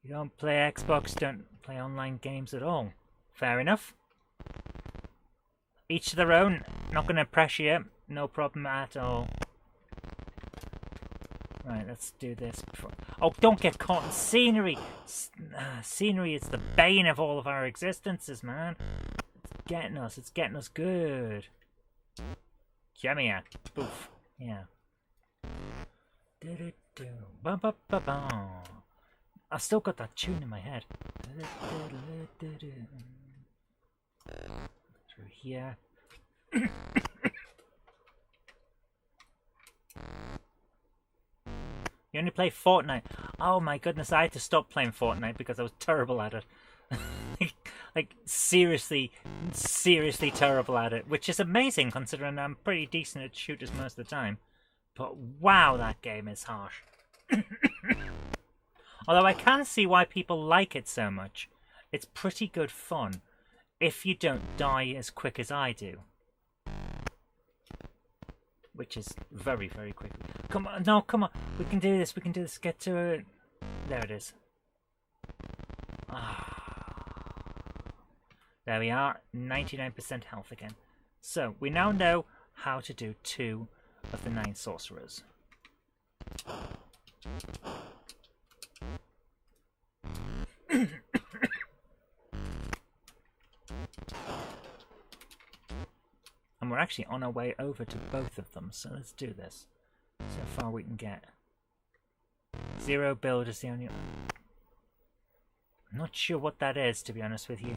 You don't play Xbox, don't play online games at all. Fair enough. Each to their own. Not going to pressure you. No problem at all. Right, let's do this. Oh, don't get caught in scenery. Scenery is the bane of all of our existences, man. It's getting us. It's getting us good. Come here. Boof. Yeah. I've still got that tune in my head. Through here. You only play Fortnite. Oh my goodness, I had to stop playing Fortnite because I was terrible at it. Like, seriously terrible at it. Which is amazing considering I'm pretty decent at shooters most of the time. But wow, that game is harsh. Although I can see why people like it so much. It's pretty good fun. If you don't die as quick as I do. Which is very, very quick. Come on, no, come on. We can do this, we can do this. Get to it. There it is. There we are. 99% health again. So, we now know how to do 2 of the 9 sorcerers. And we're actually on our way over to both of them, so let's do this. See how far we can get. 0 build is the only... I'm not sure what that is, to be honest with you.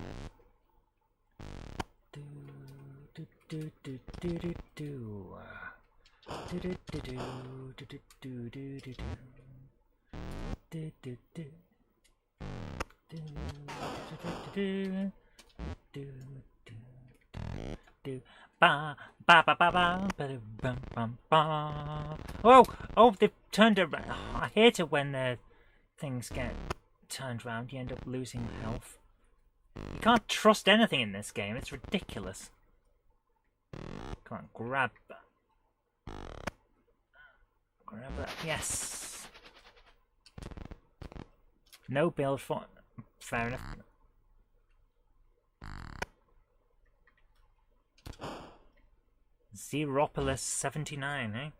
Oh, oh, they've turned around. Oh, I hate it when things get turned around. You end up losing health. You can't trust anything in this game. It's ridiculous. Come on, grab that. Grab that. Yes. No build for... Fair enough. Zeropolis 79, eh?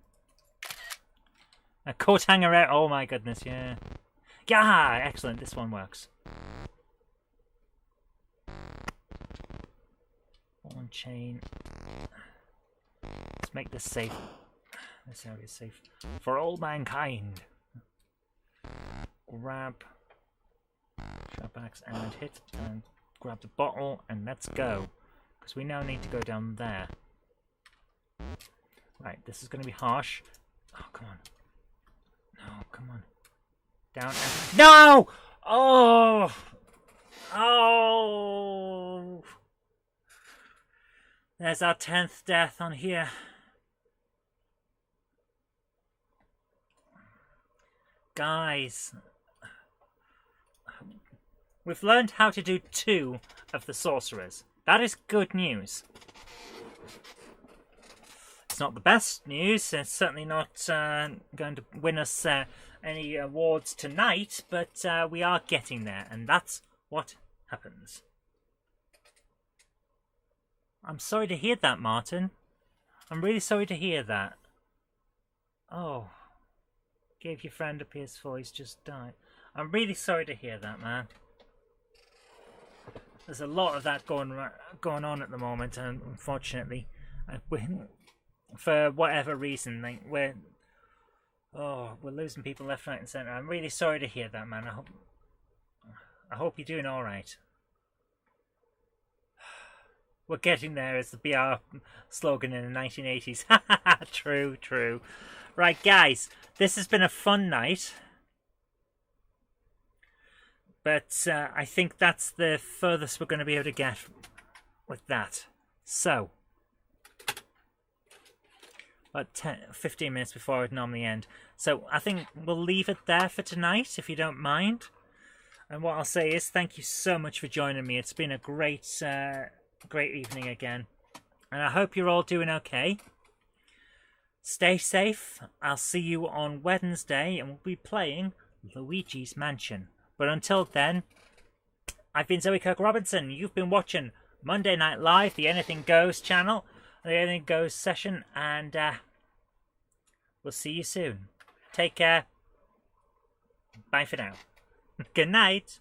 A coat hanger out. Oh my goodness, yeah. Yeah, excellent. This one works. One chain. Let's make this safe. This area is safe for all mankind. Grab sharp axe and hit and grab the bottle and let's go. Because we now need to go down there. Right, this is going to be harsh. Oh, come on. No, come on. Down and... No! Oh! Oh! There's our 10th death on here. Guys. We've learned how to do 2 of the sorcerers. That is good news. It's not the best news. It's certainly not going to win us any awards tonight, but we are getting there, and that's what happens. I'm sorry to hear that, Martin. I'm really sorry to hear that. Oh. Gave your friend a PS4, he's just died. I'm really sorry to hear that, man. There's a lot of that going on at the moment, and unfortunately, for whatever reason, like we're losing people left, right, and centre. I'm really sorry to hear that, man. I hope you're doing all right. We're getting there, as the BR slogan in the 1980s. True, true. Right, guys, this has been a fun night. But I think that's the furthest we're going to be able to get with that. So, about 15 minutes before I would normally end. So I think we'll leave it there for tonight, if you don't mind. And what I'll say is thank you so much for joining me. It's been a great, great evening again. And I hope you're all doing okay. Stay safe. I'll see you on Wednesday, and we'll be playing Luigi's Mansion. But until then, I've been Zoe Kirk Robinson. You've been watching Monday Night Live, the Anything Goes channel, the Anything Goes session, and we'll see you soon. Take care. Bye for now. Good night.